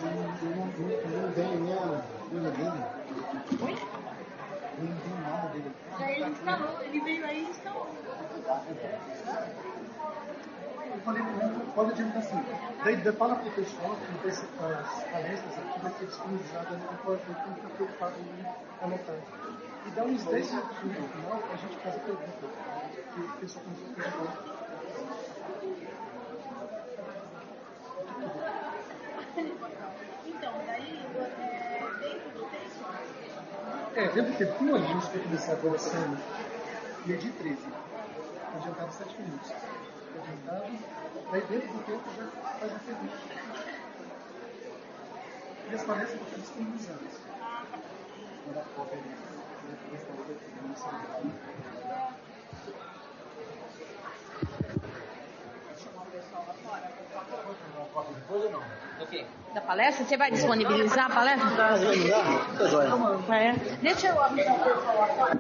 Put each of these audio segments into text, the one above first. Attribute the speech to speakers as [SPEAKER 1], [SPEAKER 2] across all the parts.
[SPEAKER 1] Não vem minha dele.
[SPEAKER 2] Oi?
[SPEAKER 1] Não tem nada dele.
[SPEAKER 2] Ele instalou, ele veio aí e instalou.
[SPEAKER 1] Eu falei com ele, pode adiantar assim. Daí fala para o pessoal que as palestras aqui vai ser disponibilizadas no PowerPoint, não fica preocupado em anotar. E dá uns 10 minutos no final para a gente fazer pergunta. Que o pessoal começou a perguntar.
[SPEAKER 2] Então, daí, dentro do texto...
[SPEAKER 1] Dentro do texto, como a gente vai começar agora sendo meio-dia 13, adiantado 7 minutos. Adiantado, daí dentro do tempo já faz a pergunta. E as palestras vão ser disponibilizadas. Agora a cópia
[SPEAKER 2] Do quê? Da palestra? Você vai disponibilizar a palestra? Deixa eu avisar o pessoal lá fora.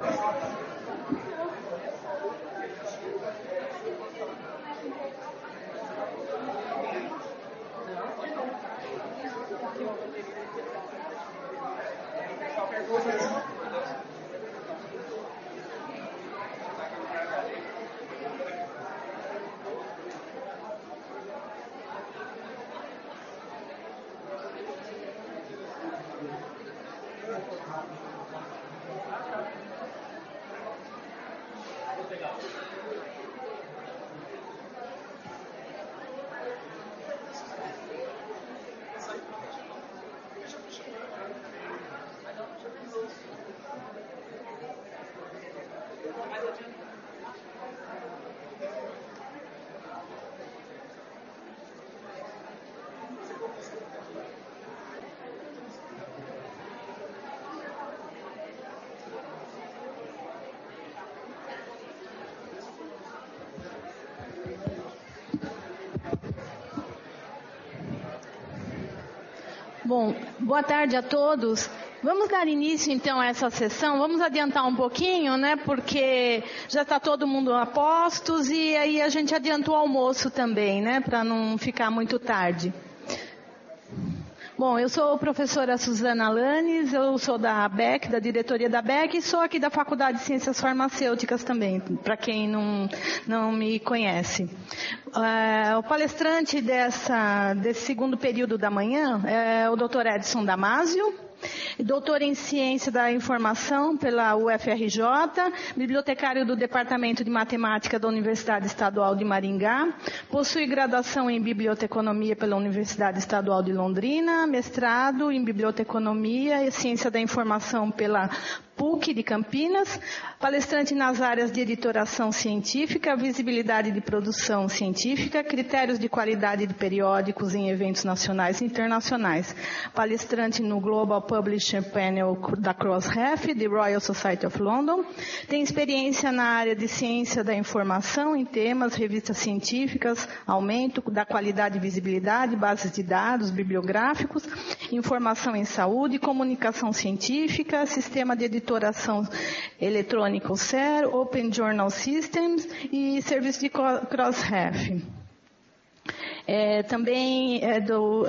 [SPEAKER 2] Bom, boa tarde a todos. Vamos dar início então a essa sessão. Vamos adiantar um pouquinho, né? Porque já está todo mundo a postos e aí a gente adiantou o almoço também, né? Para não ficar muito tarde. Bom, eu sou a professora Suzana Lanes, eu sou da ABEC, da diretoria da ABEC, e sou aqui da Faculdade de Ciências Farmacêuticas também, para quem não me conhece. O palestrante desse segundo período da manhã é o Dr. Edson Damasio, doutor em Ciência da Informação pela UFRJ, bibliotecário do Departamento de Matemática da Universidade Estadual de Maringá, possui graduação em Biblioteconomia pela Universidade Estadual de Londrina, mestrado em Biblioteconomia e Ciência da Informação pela PUC de Campinas, palestrante nas áreas de editoração científica, visibilidade de produção científica, critérios de qualidade de periódicos em eventos nacionais e internacionais, palestrante no Global Publisher Panel da Crossref, de Royal Society of London, tem experiência na área de ciência da informação em temas, revistas científicas, aumento da qualidade e visibilidade, bases de dados bibliográficos, informação em saúde, comunicação científica, sistema de editoração eletrônico SER, Open Journal Systems e serviço de Crossref. Também é do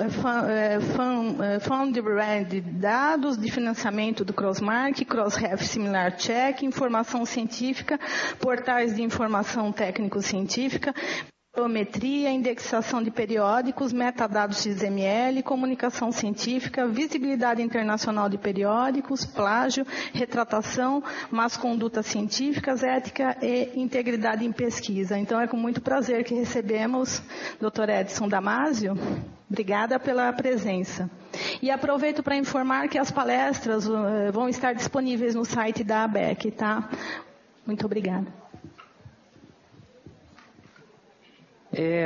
[SPEAKER 2] Fundo de Dados, de financiamento do Crossmark, Crossref Similar Check, informação científica, portais de informação técnico-científica, biometria, indexação de periódicos, metadados XML, comunicação científica, visibilidade internacional de periódicos, plágio, retratação, más condutas científicas, ética e integridade em pesquisa. Então é com muito prazer que recebemos Dr. Edson Damasio. Obrigada pela presença. E aproveito para informar que as palestras vão estar disponíveis no site da ABEC, tá? Muito obrigada.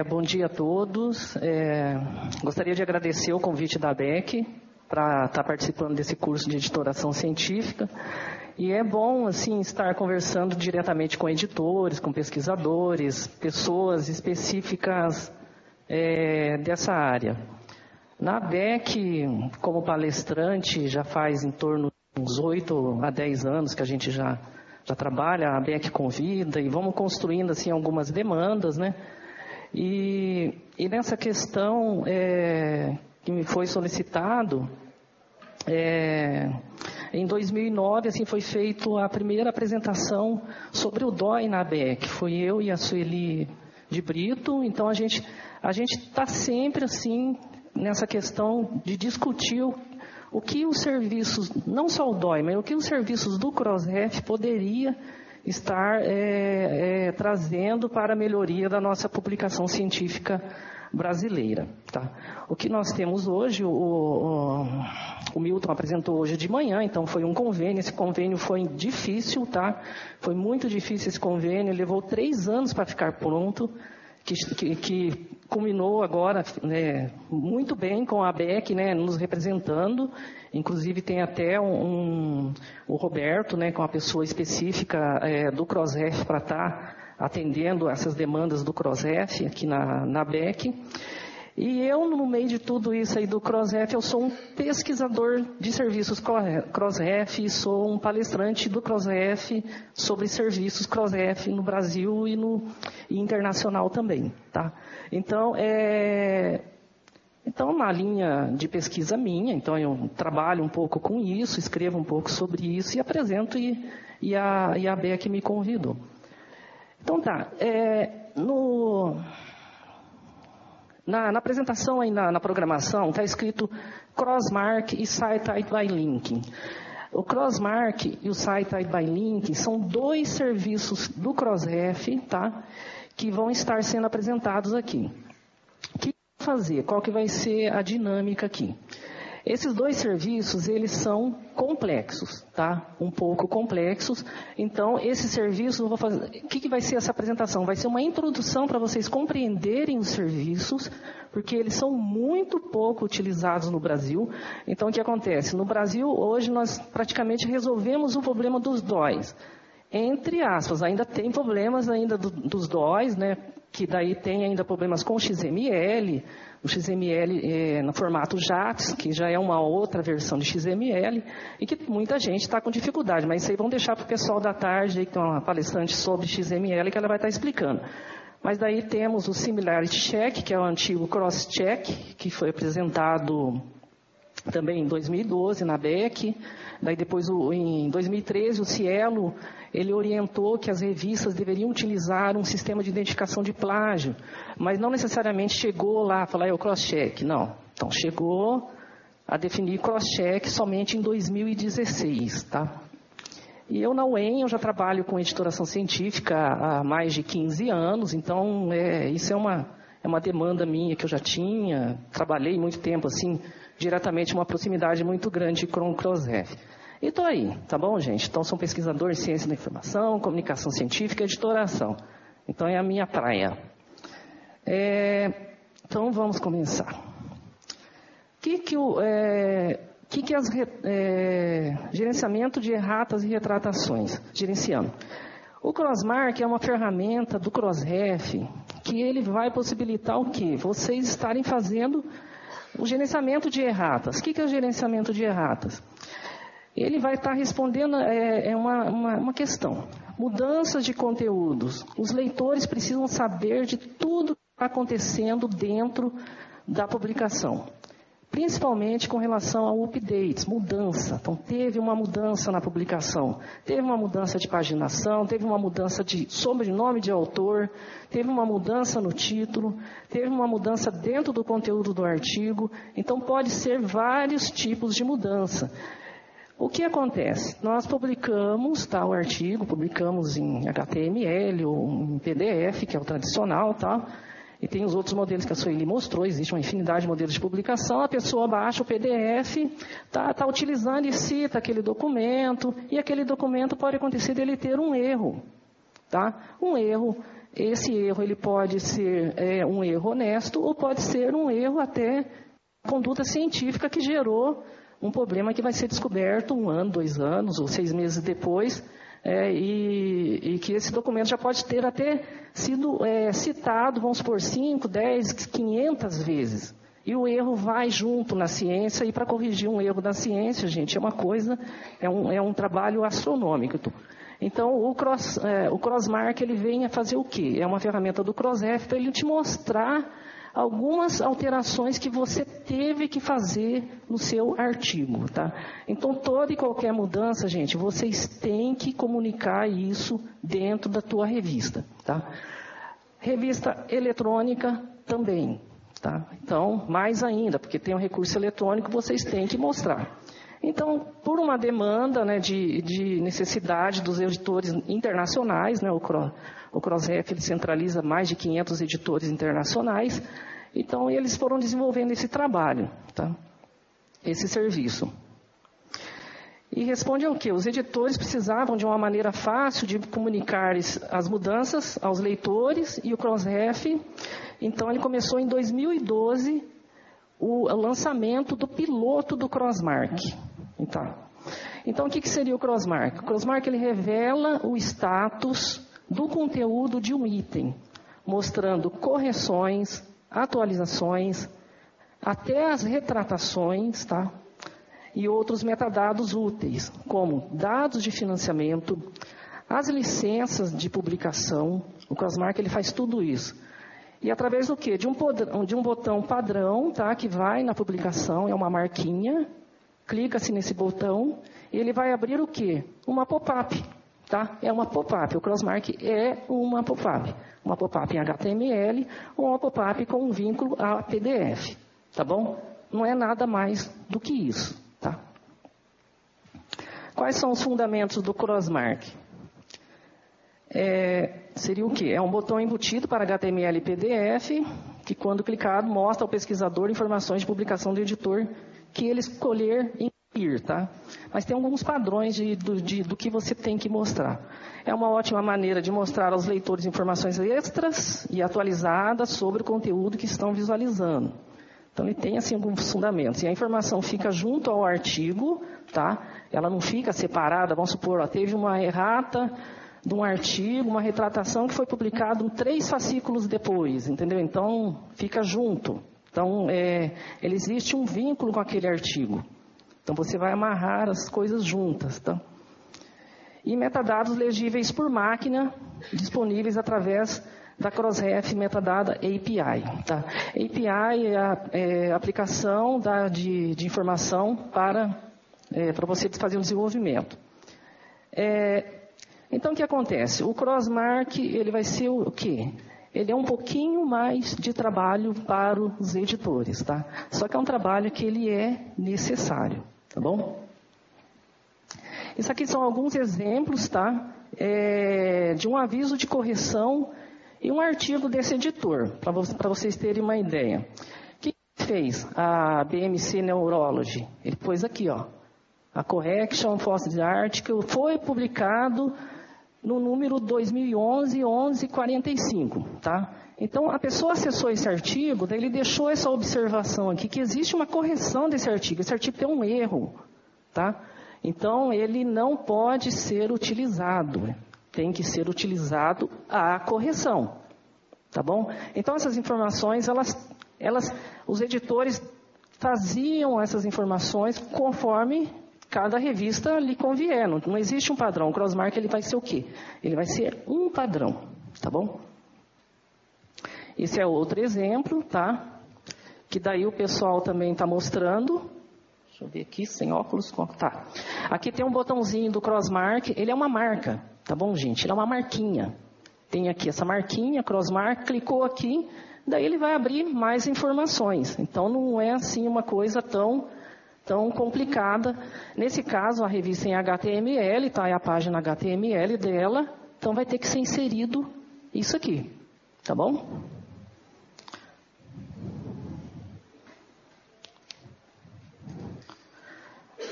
[SPEAKER 3] Bom dia a todos. Gostaria de agradecer o convite da ABEC para estar participando desse curso de editoração científica. E é bom, assim, estar conversando diretamente com editores, com pesquisadores, pessoas específicas dessa área. Na ABEC, como palestrante, já faz em torno de uns 8 a 10 anos que a gente já trabalha, a ABEC convida e vamos construindo assim, algumas demandas, né? E nessa questão, que me foi solicitado, em 2009, assim, foi feita a primeira apresentação sobre o DOI na ABEC. Foi eu e a Sueli de Brito. Então, a gente está sempre, assim, nessa questão de discutir o que os serviços, não só o DOI, mas o que os serviços do CROSREF poderia estar trazendo para a melhoria da nossa publicação científica brasileira. Tá? O que nós temos hoje, o Milton apresentou hoje de manhã, então foi um convênio. Esse convênio foi difícil, tá? Foi muito difícil esse convênio, levou 3 anos para ficar pronto, que culminou agora, né, muito bem com a ABEC, né, nos representando. Inclusive tem até o Roberto, né, com a pessoa específica do CROSREF para estar atendendo essas demandas do CROSREF aqui na ABEC. E eu, no meio de tudo isso aí do CROSREF, eu sou um pesquisador de serviços CROSREF e sou um palestrante do CROSREF sobre serviços CROSREF no Brasil e internacional também. Tá? Então, uma linha de pesquisa minha, então eu trabalho um pouco com isso, escrevo um pouco sobre isso e apresento, e a ABEC me convidou. Então tá, na apresentação aí na programação está escrito Crossmark e Site by Linking. O Crossmark e o Site by Linking são 2 serviços do CROSREF, tá, que vão estar sendo apresentados aqui. O que fazer? Qual que vai ser a dinâmica aqui? Esses 2 serviços, eles são complexos, tá? Um pouco complexos. Então, esses serviços, eu vou fazer... O que vai ser essa apresentação? Vai ser uma introdução para vocês compreenderem os serviços, porque eles são muito pouco utilizados no Brasil. Então, o que acontece? No Brasil, hoje, nós praticamente resolvemos o problema dos DOIs. Entre aspas, ainda tem problemas ainda dos DOIs, né? Que daí tem ainda problemas com XML, o XML no formato JATS, que já é uma outra versão de XML, e que muita gente está com dificuldade, mas isso aí vamos deixar para o pessoal da tarde, aí, que tem uma palestrante sobre XML, que ela vai estar explicando. Mas daí temos o Similarity Check, que é o antigo Cross-Check, que foi apresentado também em 2012 na ABEC. Daí depois, em 2013, o Cielo, ele orientou que as revistas deveriam utilizar um sistema de identificação de plágio, mas não necessariamente chegou lá a falar o cross-check, não. Então, chegou a definir cross-check somente em 2016, tá? E eu na UEM, eu já trabalho com editoração científica há mais de 15 anos, então isso é uma demanda minha que eu já tinha, trabalhei muito tempo assim, diretamente uma proximidade muito grande com o CROSREF. E estou aí, tá bom, gente? Então, sou pesquisador em ciência da informação, comunicação científica e editoração. Então, é a minha praia. Então, vamos começar. Gerenciamento de erratas e retratações? Gerenciando. O Crossmark é uma ferramenta do CROSREF que ele vai possibilitar o quê? Vocês estarem fazendo o gerenciamento de erratas. O que é o gerenciamento de erratas? Ele vai estar respondendo uma questão. Mudanças de conteúdos. Os leitores precisam saber de tudo que está acontecendo dentro da publicação. Principalmente com relação a updates, mudança. Então, teve uma mudança na publicação. Teve uma mudança de paginação, teve uma mudança de sobrenome de autor, teve uma mudança no título, teve uma mudança dentro do conteúdo do artigo. Então, pode ser vários tipos de mudança. O que acontece? Nós publicamos o artigo, publicamos em HTML ou em PDF, que é o tradicional, e tem os outros modelos que a Sueli mostrou, existe uma infinidade de modelos de publicação, a pessoa baixa o PDF, está utilizando e cita aquele documento, e aquele documento pode acontecer dele ter um erro. Um erro, esse erro ele pode ser um erro honesto, ou pode ser um erro até conduta científica que gerou um problema que vai ser descoberto 1 ano, 2 anos ou 6 meses depois, e que esse documento já pode ter até sido citado, vamos supor, 5, 10, 500 vezes. E o erro vai junto na ciência, e para corrigir um erro da ciência, gente, é um trabalho astronômico. Então, o Crossmark, ele vem a fazer o quê? É uma ferramenta do CROSREF para ele te mostrar algumas alterações que você teve que fazer no seu artigo, tá? Então, toda e qualquer mudança, gente, vocês têm que comunicar isso dentro da tua revista, tá? Revista eletrônica também, tá? Então, mais ainda, porque tem um recurso eletrônico, vocês têm que mostrar. Então, por uma demanda, né, de necessidade dos editores internacionais, né, o CrossRef ele centraliza mais de 500 editores internacionais, então eles foram desenvolvendo esse trabalho, tá? Esse serviço. E responde ao quê? Os editores precisavam de uma maneira fácil de comunicar as mudanças aos leitores, e o CrossRef, então ele começou em 2012 o lançamento do piloto do Crossmark. Então o que seria o Crossmark? O Crossmark ele revela o status do conteúdo de um item, mostrando correções, atualizações, até as retratações, tá? E outros metadados úteis, como dados de financiamento, as licenças de publicação. O Crossmark ele faz tudo isso. E através do quê? De um botão padrão, tá? Que vai na publicação, é uma marquinha, clica-se nesse botão e ele vai abrir o quê? Uma pop-up, tá? É uma pop-up, o Crossmark é uma pop-up. Uma pop-up em HTML ou uma pop-up com um vínculo a PDF, tá bom? Não é nada mais do que isso, tá? Quais são os fundamentos do Crossmark? Seria o quê? É um botão embutido para HTML e PDF, que quando clicado mostra ao pesquisador informações de publicação do editor que ele escolher incluir, tá? Mas tem alguns padrões do que você tem que mostrar. É uma ótima maneira de mostrar aos leitores informações extras e atualizadas sobre o conteúdo que estão visualizando. Então, ele tem, assim, alguns fundamentos. E a informação fica junto ao artigo, tá? Ela não fica separada. Vamos supor, ó, teve uma errata de um artigo, uma retratação que foi publicado 3 fascículos depois, entendeu? Então, fica junto. Então, existe um vínculo com aquele artigo. Então, você vai amarrar as coisas juntas, tá? E metadados legíveis por máquina, disponíveis através da Crossref Metadata API, tá? API é a aplicação de informação para você fazer o desenvolvimento. Então, o que acontece? O Crossmark, ele vai ser o quê? Ele é um pouquinho mais de trabalho para os editores, tá? Só que é um trabalho que ele é necessário, tá bom? Isso aqui são alguns exemplos, tá? De um aviso de correção e um artigo desse editor, para vocês terem uma ideia. O que fez a BMC Neurology? Ele pôs aqui, ó, a Correction of the Article foi publicado no número 2011-1145, tá? Então, a pessoa acessou esse artigo, daí ele deixou essa observação aqui, que existe uma correção desse artigo. Esse artigo tem um erro, tá? Então, ele não pode ser utilizado. Tem que ser utilizado a correção, tá bom? Então, essas informações, os editores faziam essas informações conforme cada revista lhe convier. Não existe um padrão. O Crossmark ele vai ser o quê? Ele vai ser um padrão, tá bom? Esse é outro exemplo, tá? Que daí o pessoal também está mostrando. Deixa eu ver aqui, sem óculos. Tá. Aqui tem um botãozinho do Crossmark. Ele é uma marca, tá bom, gente? Ele é uma marquinha. Tem aqui essa marquinha, Crossmark, clicou aqui, daí ele vai abrir mais informações. Então, não é assim uma coisa tão complicada. Nesse caso, a revista em HTML, tá? É a página HTML dela, então vai ter que ser inserido isso aqui, tá bom?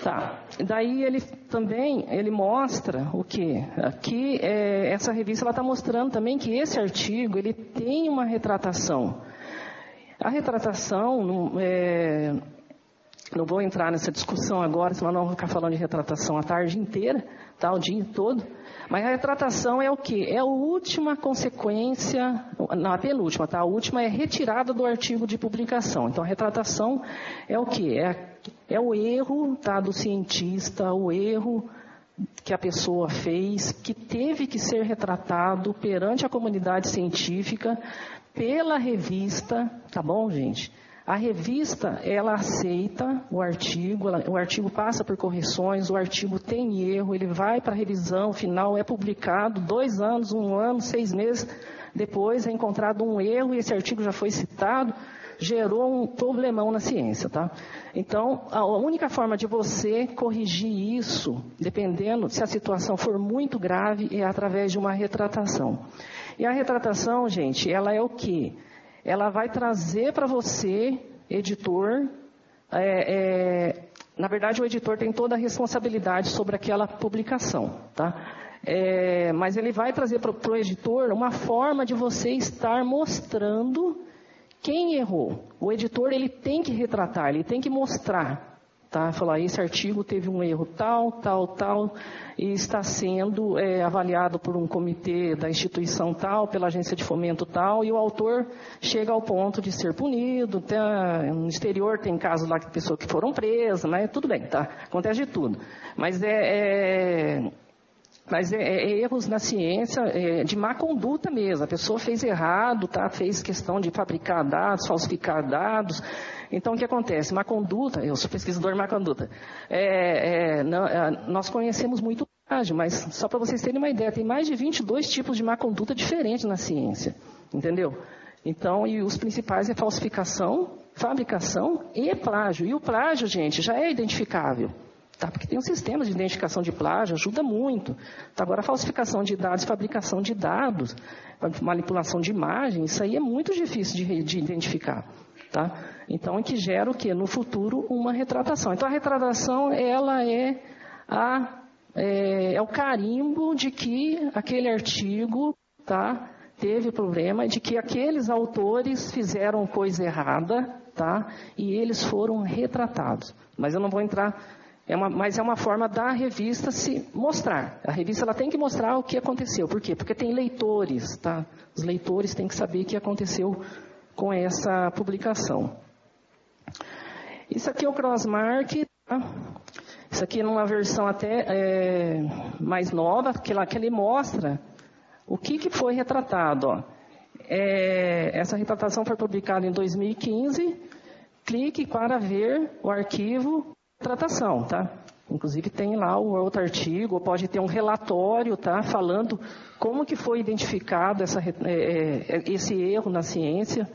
[SPEAKER 3] Tá. Daí ele mostra o quê? Aqui, essa revista ela está mostrando também que esse artigo ele tem uma retratação. A retratação não vou entrar nessa discussão agora, senão não vou ficar falando de retratação a tarde inteira, tá? O dia todo. Mas a retratação é o quê? É a última consequência, não, a penúltima, tá? A última é retirada do artigo de publicação. Então, a retratação é o quê? É o erro, tá, do cientista, o erro que a pessoa fez, que teve que ser retratado perante a comunidade científica pela revista, tá bom, gente? A revista, ela aceita o artigo passa por correções, o artigo tem erro, ele vai para a revisão final, é publicado 2 anos, 1 ano, 6 meses depois é encontrado um erro e esse artigo já foi citado, gerou um problemão na ciência, tá? Então, a única forma de você corrigir isso, dependendo se a situação for muito grave, é através de uma retratação. E a retratação, gente, ela é o quê? Ela vai trazer para você, editor, na verdade o editor tem toda a responsabilidade sobre aquela publicação, tá? Mas ele vai trazer para o editor uma forma de você estar mostrando quem errou. O editor ele tem que retratar, ele tem que mostrar, tá? Falar, esse artigo teve um erro tal, e está sendo avaliado por um comitê da instituição tal, pela agência de fomento tal, e o autor chega ao ponto de ser punido. No exterior tem casos lá de pessoas que foram presas, mas tudo bem, tá? Acontece de tudo. Mas erros na ciência, de má conduta mesmo. A pessoa fez errado, tá? Fez questão de fabricar dados, falsificar dados. Então, o que acontece? Má conduta, eu sou pesquisador de má conduta. Nós conhecemos muito plágio, mas só para vocês terem uma ideia, tem mais de 22 tipos de má conduta diferentes na ciência. Entendeu? Então, e os principais é falsificação, fabricação e plágio. E o plágio, gente, já é identificável. Tá, porque tem um sistema de identificação de plágio, ajuda muito. Tá, agora, a falsificação de dados, fabricação de dados, manipulação de imagens, isso aí é muito difícil de identificar. Tá? Então, que gera o quê? No futuro, uma retratação. Então, a retratação, ela é o carimbo de que aquele artigo, tá, teve problema, de que aqueles autores fizeram coisa errada, tá, e eles foram retratados. Mas eu não vou entrar... Mas é uma forma da revista se mostrar. A revista ela tem que mostrar o que aconteceu. Por quê? Porque tem leitores, tá? Os leitores têm que saber o que aconteceu com essa publicação. Isso aqui é o Crossmark, tá? Isso aqui é numa versão até mais nova, que ele mostra o que foi retratado. Ó. Essa retratação foi publicada em 2015. Clique para ver o arquivo retratação, tá? Inclusive tem lá o outro artigo, ou pode ter um relatório, tá? Falando como que foi identificado esse erro na ciência,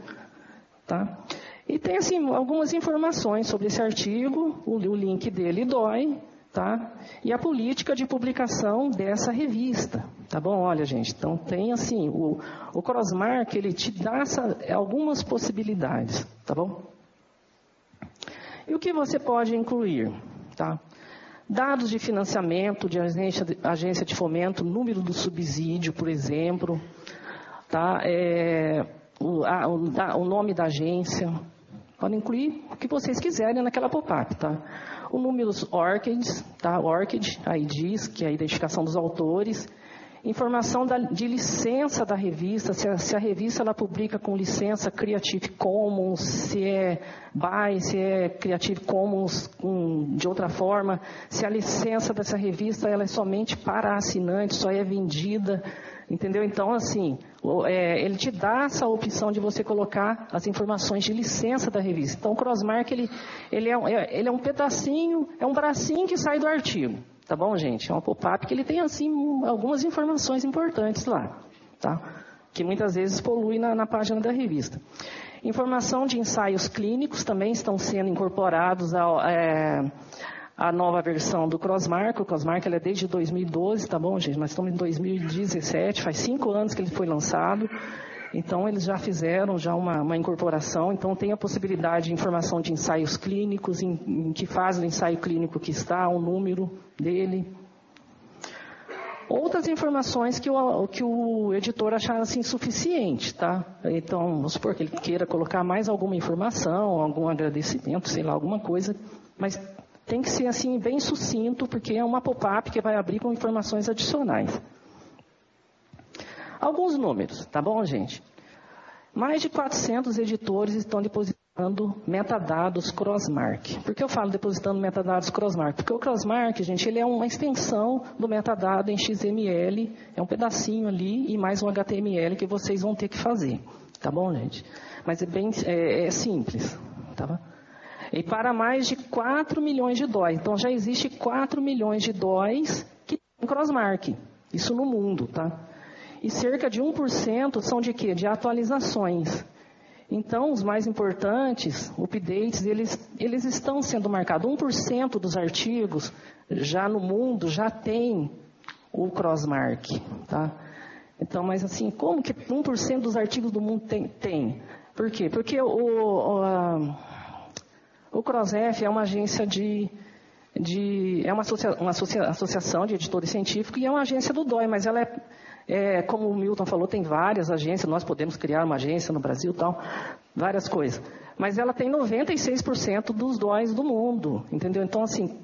[SPEAKER 3] tá? E tem, assim, algumas informações sobre esse artigo, o link dele dói, tá? E a política de publicação dessa revista, tá bom? Olha, gente, então tem, assim, o Crossmark, ele te dá algumas possibilidades, tá bom? E o que você pode incluir? Tá? Dados de financiamento de agência de fomento, número do subsídio, por exemplo, tá? O nome da agência. Podem incluir o que vocês quiserem naquela pop-up. Tá? O número dos ORCIDs, tá? ORCID, IDs, que é a identificação dos autores. Informação de licença da revista, se a revista ela publica com licença Creative Commons, se é BY, se é Creative Commons de outra forma, se a licença dessa revista ela é somente para assinantes, só é vendida, entendeu? Então, assim, ele te dá essa opção de você colocar as informações de licença da revista. Então, o Crossmark, ele é um pedacinho, é um bracinho que sai do artigo. Tá bom, gente? É uma pop-up que ele tem, assim, algumas informações importantes lá, tá? Que muitas vezes polui na página da revista. Informação de ensaios clínicos também estão sendo incorporados à nova versão do Crossmark. O Crossmark ele é desde 2012, tá bom, gente? Nós estamos em 2017, faz 5 anos que ele foi lançado. Então, eles já fizeram uma incorporação. Então, tem a possibilidade de informação de ensaios clínicos, em que fase do ensaio clínico que está, o número dele. Outras informações que o editor achar assim, suficiente, tá? Então, vamos supor que ele queira colocar mais alguma informação, algum agradecimento, sei lá, alguma coisa. Mas tem que ser assim, bem sucinto, porque é uma pop-up que vai abrir com informações adicionais. Alguns números, tá bom, gente? Mais de 400 editores estão depositando depositando metadados crossmark. Por que eu falo depositando metadados crossmark? Porque o crossmark, gente, ele é uma extensão do metadado em XML, é um pedacinho ali e mais um HTML que vocês vão ter que fazer. Tá bom, gente? Mas é simples, tá bom? E para mais de 4 milhões de DOIs. Então já existe 4 milhões de DOIs que tem crossmark. Isso no mundo, tá? E cerca de 1% são de quê? De atualizações. Então, os mais importantes, updates, eles estão sendo marcados. 1% dos artigos já no mundo já tem o crossmark, tá? Então, mas assim, como que 1% dos artigos do mundo tem? Por quê? Porque o CrossRef é uma agência é uma associação de editores científicos e é uma agência do DOI, mas ela como o Milton falou, tem várias agências, nós podemos criar uma agência no Brasil e tal, várias coisas. Mas ela tem 96% dos DOIs do mundo, entendeu? Então, assim,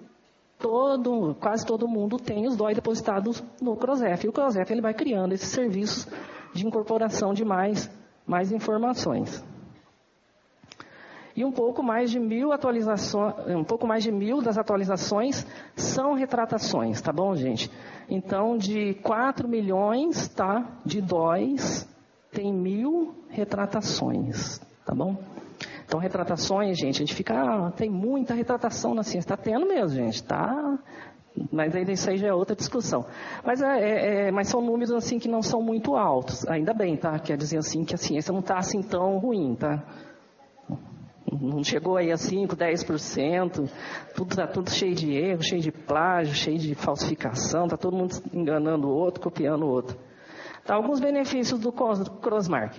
[SPEAKER 3] quase todo mundo tem os DOI depositados no CrossRef. E o CrossRef ele vai criando esses serviços de incorporação de mais informações. E um pouco mais de 1.000 atualizações, das atualizações são retratações, tá bom, gente? Então, de 4 milhões, tá, de DOIs, tem 1.000 retratações, tá bom? Então, retratações, gente, a gente fica, tem muita retratação na ciência, está tendo mesmo, gente, tá? Mas isso aí já é outra discussão. Mas, mas são números, assim, que não são muito altos, ainda bem, tá? Quer dizer, assim, que a ciência não está, assim, tão ruim, tá? Não chegou aí a 5%, 10%, está tudo cheio de erro, cheio de plágio, cheio de falsificação, está todo mundo enganando o outro, copiando o outro. Tá, alguns benefícios do crossmark.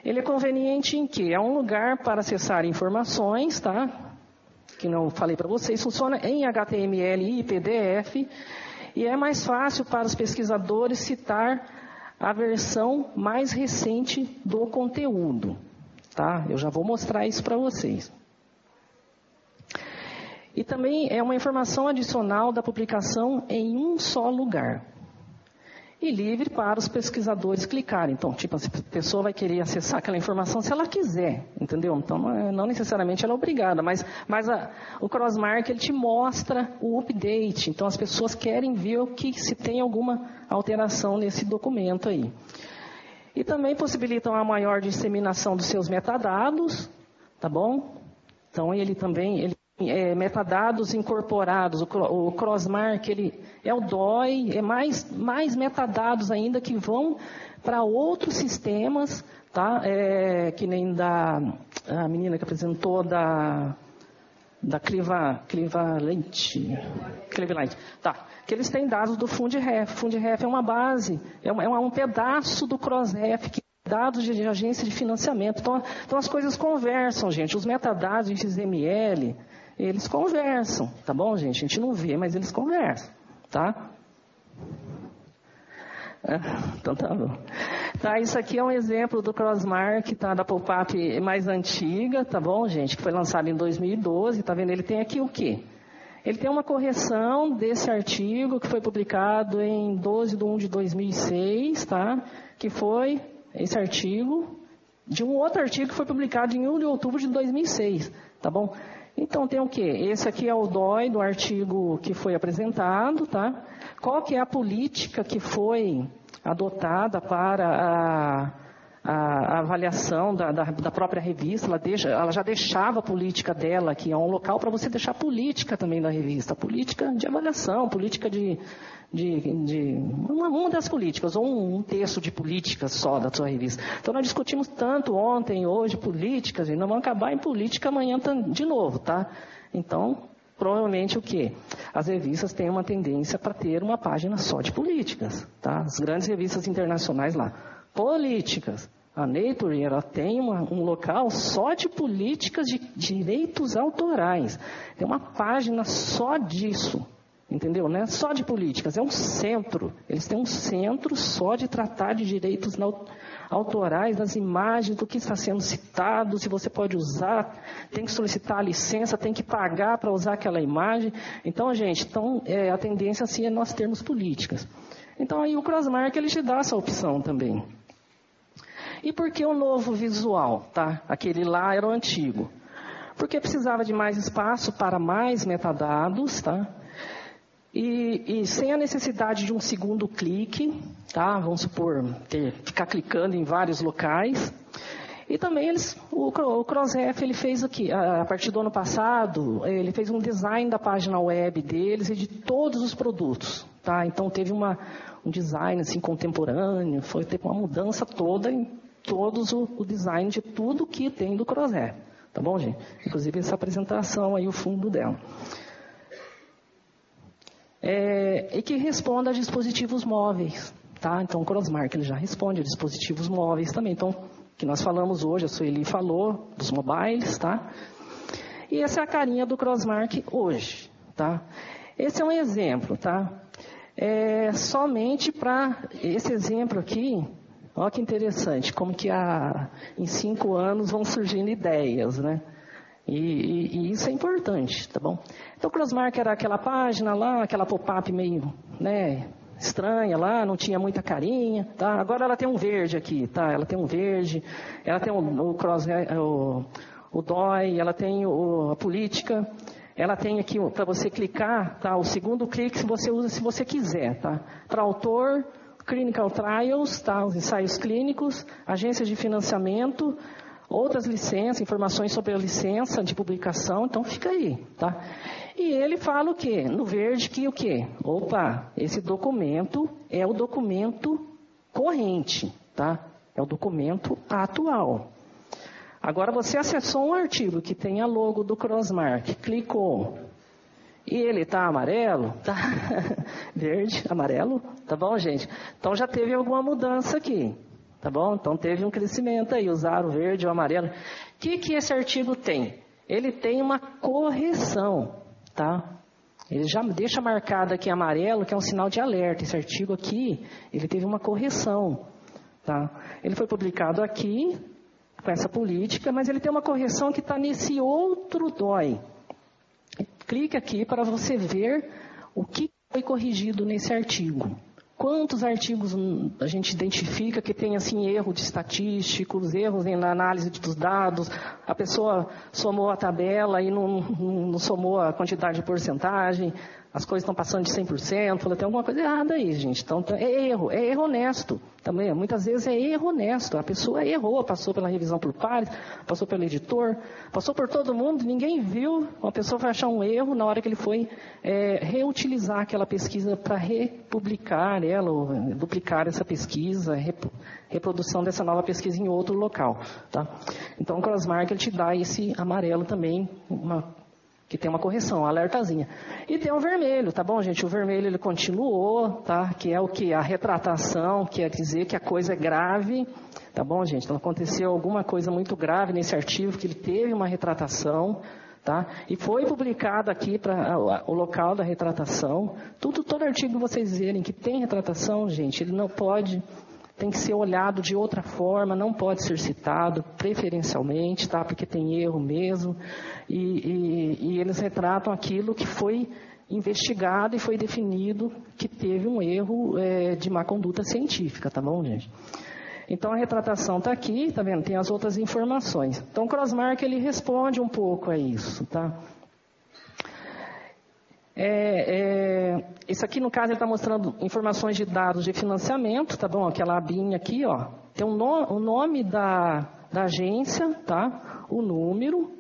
[SPEAKER 3] Ele é conveniente em que é um lugar para acessar informações, tá? Que não falei para vocês, funciona em HTML e PDF, e é mais fácil para os pesquisadores citar a versão mais recente do conteúdo. Tá? Eu já vou mostrar isso para vocês. E também é uma informação adicional da publicação em um só lugar. E livre para os pesquisadores clicarem. Então, tipo, a pessoa vai querer acessar aquela informação se ela quiser, entendeu? Então, não necessariamente ela é obrigada, mas o crossmark ele te mostra o update. Então, as pessoas querem ver se tem alguma alteração nesse documento aí. E também possibilitam a maior disseminação dos seus metadados, tá bom? Então, ele metadados incorporados, o crossmark, ele é o DOI, é mais metadados ainda que vão para outros sistemas, tá? Que nem a menina que apresentou da Clivalente, tá? Que eles têm dados do FundRef. FundRef é uma base, é um pedaço do CrossRef, que é dados de agência de financiamento. Então as coisas conversam, gente. Os metadados em XML, eles conversam, tá bom, gente? A gente não vê, mas eles conversam, tá? Então tá bom. Tá, isso aqui é um exemplo do crossmark, tá, da pop-up mais antiga, tá bom, gente? Que foi lançado em 2012, tá vendo? Ele tem aqui o quê? Ele tem uma correção desse artigo que foi publicado em 12/1/2006, tá? Que foi esse artigo de um outro artigo que foi publicado em 1 de outubro de 2006, tá bom? Então tem o quê? Esse aqui é o DOI do artigo que foi apresentado, tá? Qual que é a política que foi adotada para a avaliação da própria revista? Ela já deixava a política dela aqui, é um local para você deixar a política também da revista, política de avaliação, política uma das políticas, ou um texto de políticas só da sua revista. Então nós discutimos tanto ontem, hoje, políticas, e nós vamos acabar em política amanhã de novo, tá? Então, provavelmente o quê? As revistas têm uma tendência para ter uma página só de políticas, tá? As grandes revistas internacionais lá, políticas. A Nature, ela tem um local só de políticas de direitos autorais. Tem uma página só disso, entendeu? Não é só de políticas, é um centro. Eles têm um centro só de tratar de direitos autorais, das imagens, do que está sendo citado, se você pode usar, tem que solicitar a licença, tem que pagar para usar aquela imagem. Então, gente, a tendência assim é nós termos políticas. Então, aí o crossmark, ele te dá essa opção também. E por que o novo visual, tá? Aquele lá era o antigo. Porque precisava de mais espaço para mais metadados, tá? E sem a necessidade de um segundo clique, tá? Vamos supor, ficar clicando em vários locais. E também o Crossref, ele fez aqui, a partir do ano passado, ele fez um design da página web deles e de todos os produtos, tá? Então teve um design assim contemporâneo, teve uma mudança toda em todos o design de tudo que tem do Crossref, tá bom, gente? Inclusive essa apresentação aí, o fundo dela. E que responda a dispositivos móveis, tá? Então o Crossmark ele já responde a dispositivos móveis também. Então, que nós falamos hoje, a Sueli falou, dos mobiles, tá? E essa é a carinha do Crossmark hoje, tá? Esse é um exemplo, tá? Somente para esse exemplo aqui, olha que interessante, como que em 5 anos vão surgindo ideias, né? E isso é importante, tá bom? Então o Crossmark era aquela página lá, aquela pop-up meio, né, estranha lá, não tinha muita carinha, tá? Agora ela tem um verde aqui, tá? Ela tem um verde, ela tem o DOI, ela tem a política, ela tem aqui para você clicar, tá? O segundo clique se você usa se você quiser, tá? Para autor, clinical trials, tá? Os ensaios clínicos, agências de financiamento, outras licenças, informações sobre a licença de publicação, então fica aí, tá? E ele fala o quê? No verde que o quê? Opa, esse documento é o documento corrente, tá? É o documento atual. Agora você acessou um artigo que tem a logo do Crossmark, clicou, e ele está amarelo, tá? Verde, amarelo, tá bom, gente? Então já teve alguma mudança aqui, tá bom? Então teve um crescimento aí, usaram o verde ou amarelo. O que esse artigo tem? Ele tem uma correção, tá? Ele já deixa marcado aqui amarelo, que é um sinal de alerta. Esse artigo aqui, ele teve uma correção, tá? Ele foi publicado aqui, com essa política, mas ele tem uma correção que está nesse outro DOI. Clique aqui para você ver o que foi corrigido nesse artigo. Quantos artigos a gente identifica que tem assim erro de estatísticos, erros na análise dos dados, a pessoa somou a tabela e não somou a quantidade de porcentagem, as coisas estão passando de 100%, falou, tem alguma coisa errada aí, gente. Então é erro honesto. Também, muitas vezes é erro honesto. A pessoa errou, passou pela revisão por pares, passou pelo editor, passou por todo mundo, ninguém viu. Uma pessoa vai achar um erro na hora que ele foi reutilizar aquela pesquisa para republicar ela, ou duplicar essa pesquisa, reprodução dessa nova pesquisa em outro local. Tá? Então o Crossmark ele te dá esse amarelo também, que tem uma correção, uma alertazinha. E tem o vermelho, tá bom, gente? O vermelho ele continuou, tá? Que é o que? A retratação, quer dizer que a coisa é grave, tá bom, gente? Então aconteceu alguma coisa muito grave nesse artigo, que ele teve uma retratação, tá? E foi publicado aqui para o local da retratação. Todo artigo que vocês verem que tem retratação, gente, ele não pode... Tem que ser olhado de outra forma, não pode ser citado, preferencialmente, tá? Porque tem erro mesmo. E eles retratam aquilo que foi investigado e foi definido que teve um erro de má conduta científica, tá bom, gente? Então a retratação está aqui, tá vendo? Tem as outras informações. Então o Crossmark ele responde um pouco a isso, tá? Isso aqui, no caso, ele está mostrando informações de dados de financiamento, tá bom? Aquela abinha aqui, ó. Tem o nome da agência, tá? O número.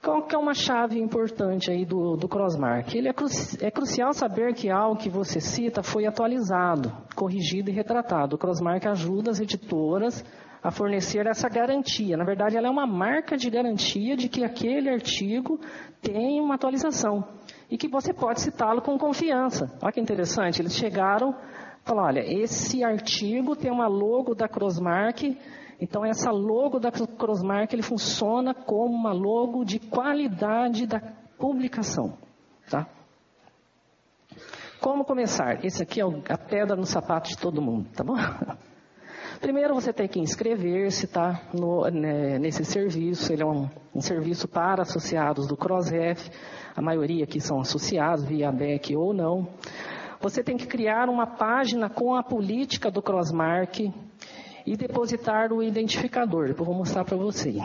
[SPEAKER 3] Qual que é uma chave importante aí do Crossmark? Ele é crucial saber que algo que você cita foi atualizado, corrigido e retratado. O Crossmark ajuda as editoras a fornecer essa garantia. Na verdade, ela é uma marca de garantia de que aquele artigo tem uma atualização e que você pode citá-lo com confiança. Olha que interessante, eles chegaram e falaram, olha, esse artigo tem uma logo da Crossmark, então essa logo da Crossmark ele funciona como uma logo de qualidade da publicação. Tá? Como começar? Esse aqui é a pedra no sapato de todo mundo, tá bom? Primeiro você tem que inscrever-se, tá? Nesse serviço. Ele é um serviço para associados do Crossref. A maioria aqui são associados, via ABEC ou não. Você tem que criar uma página com a política do Crossmark. e depositar o identificador. Depois eu vou mostrar para vocês.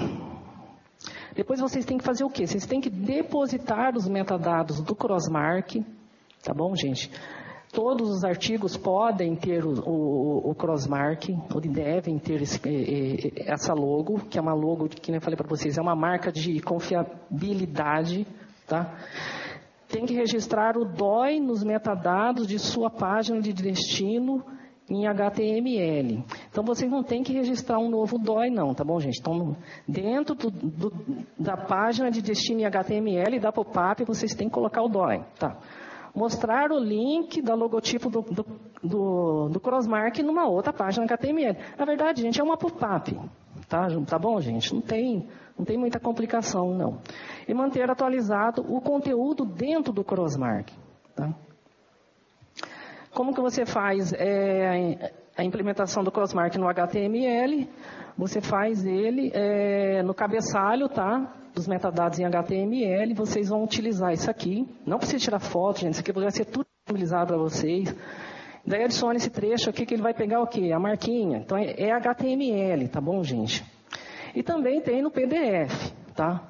[SPEAKER 3] Depois vocês têm que fazer o quê? Vocês têm que depositar os metadados do Crossmark, tá bom, gente? Todos os artigos podem ter o Crossmark, ou devem ter essa logo, que é uma logo, que nem eu falei para vocês, é uma marca de confiabilidade, tá? Tem que registrar o DOI nos metadados de sua página de destino em HTML. Então, vocês não têm que registrar um novo DOI, não, tá bom, gente? Então, dentro da página de destino em HTML da pop-up, vocês têm que colocar o DOI, tá? Mostrar o link da logotipo do Crossmark numa outra página HTML. Na verdade, gente, é uma pop-up, tá bom, gente? Não tem muita complicação, não. E manter atualizado o conteúdo dentro do Crossmark, tá? Como que você faz a implementação do Crossmark no HTML? Você faz ele no cabeçalho, tá? Dos metadados em HTML, vocês vão utilizar isso aqui. Não precisa tirar foto, gente. Isso aqui vai ser tudo disponibilizado para vocês. Daí adicione esse trecho aqui que ele vai pegar o quê? A marquinha. Então é HTML, tá bom, gente? E também tem no PDF, tá?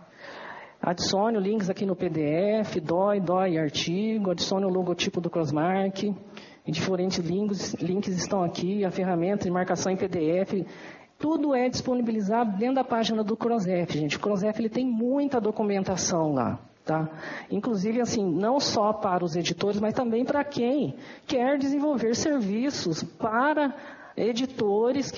[SPEAKER 3] Adicione os links aqui no PDF, DOI, artigo, adicione o logotipo do Crossmark. E diferentes links estão aqui, a ferramenta de marcação em PDF. Tudo é disponibilizado dentro da página do CrossF, gente. O CrossF ele tem muita documentação lá, tá? Inclusive, assim, não só para os editores, mas também para quem quer desenvolver serviços para editores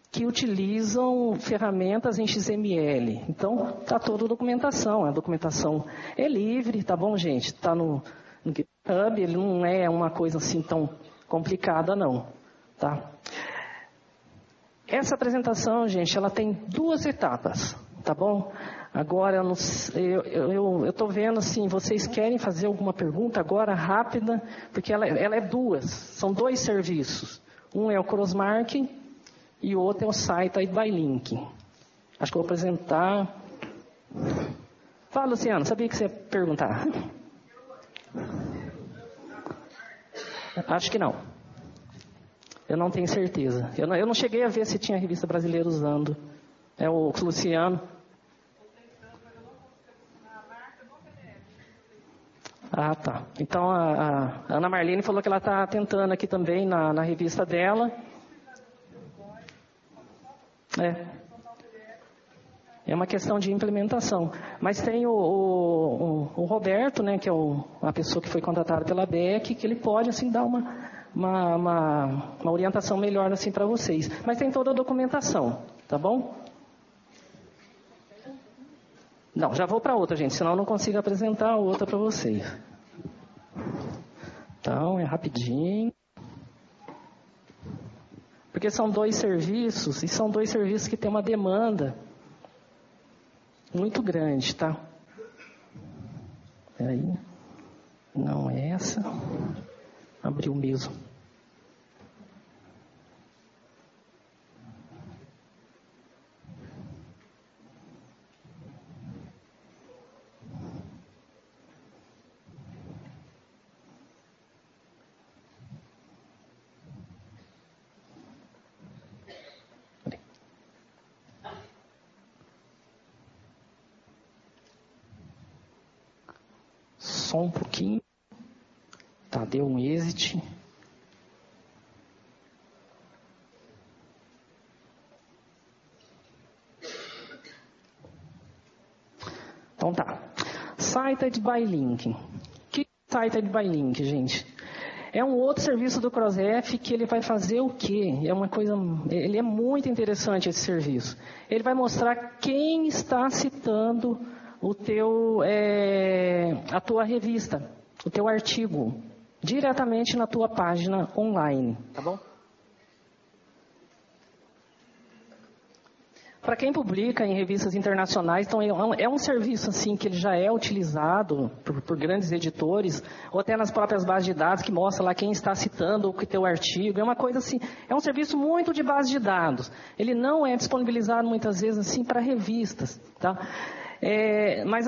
[SPEAKER 3] que utilizam ferramentas em XML. Então, tá toda a documentação. A documentação é livre, tá bom, gente? Tá no GitHub, ele não é uma coisa assim tão complicada, não, tá? Essa apresentação, gente, ela tem 2 etapas, tá bom? Agora, eu estou vendo assim, vocês querem fazer alguma pergunta agora, rápida? Porque ela é 2, são 2 serviços. Um é o Crossmark e o outro é o Site by Link. Acho que eu vou apresentar. Fala, Luciano, sabia que você ia perguntar. Acho que não. Eu não tenho certeza. Eu não cheguei a ver se tinha revista brasileira usando. É o Luciano. Ah, tá. Então a Ana Marlene falou que ela está tentando aqui também na revista dela. É uma questão de implementação. Mas tem o Roberto, né, que é a pessoa que foi contratada pela BEC, que ele pode assim dar uma orientação melhor assim para vocês. Mas tem toda a documentação, tá bom? Não, já vou para outra, gente, senão eu não consigo apresentar a outra para vocês. Então, é rapidinho. Porque são 2 serviços, e são 2 serviços que têm uma demanda muito grande, tá? Peraí. Não é essa. Abriu mesmo. Só um pouquinho. Tá, deu um exit. Então tá. Cited by Link. O que é Cited by Link, gente? É um outro serviço do CrossF que ele vai fazer o quê? É uma coisa, ele é muito interessante esse serviço. Ele vai mostrar quem está citando a tua revista, o teu artigo, diretamente na tua página online, tá bom? Para quem publica em revistas internacionais, então é um serviço assim que ele já é utilizado por grandes editores, ou até nas próprias bases de dados, que mostra lá quem está citando o teu artigo. É uma coisa assim, é um serviço muito de base de dados. Ele não é disponibilizado muitas vezes assim para revistas, tá? Mas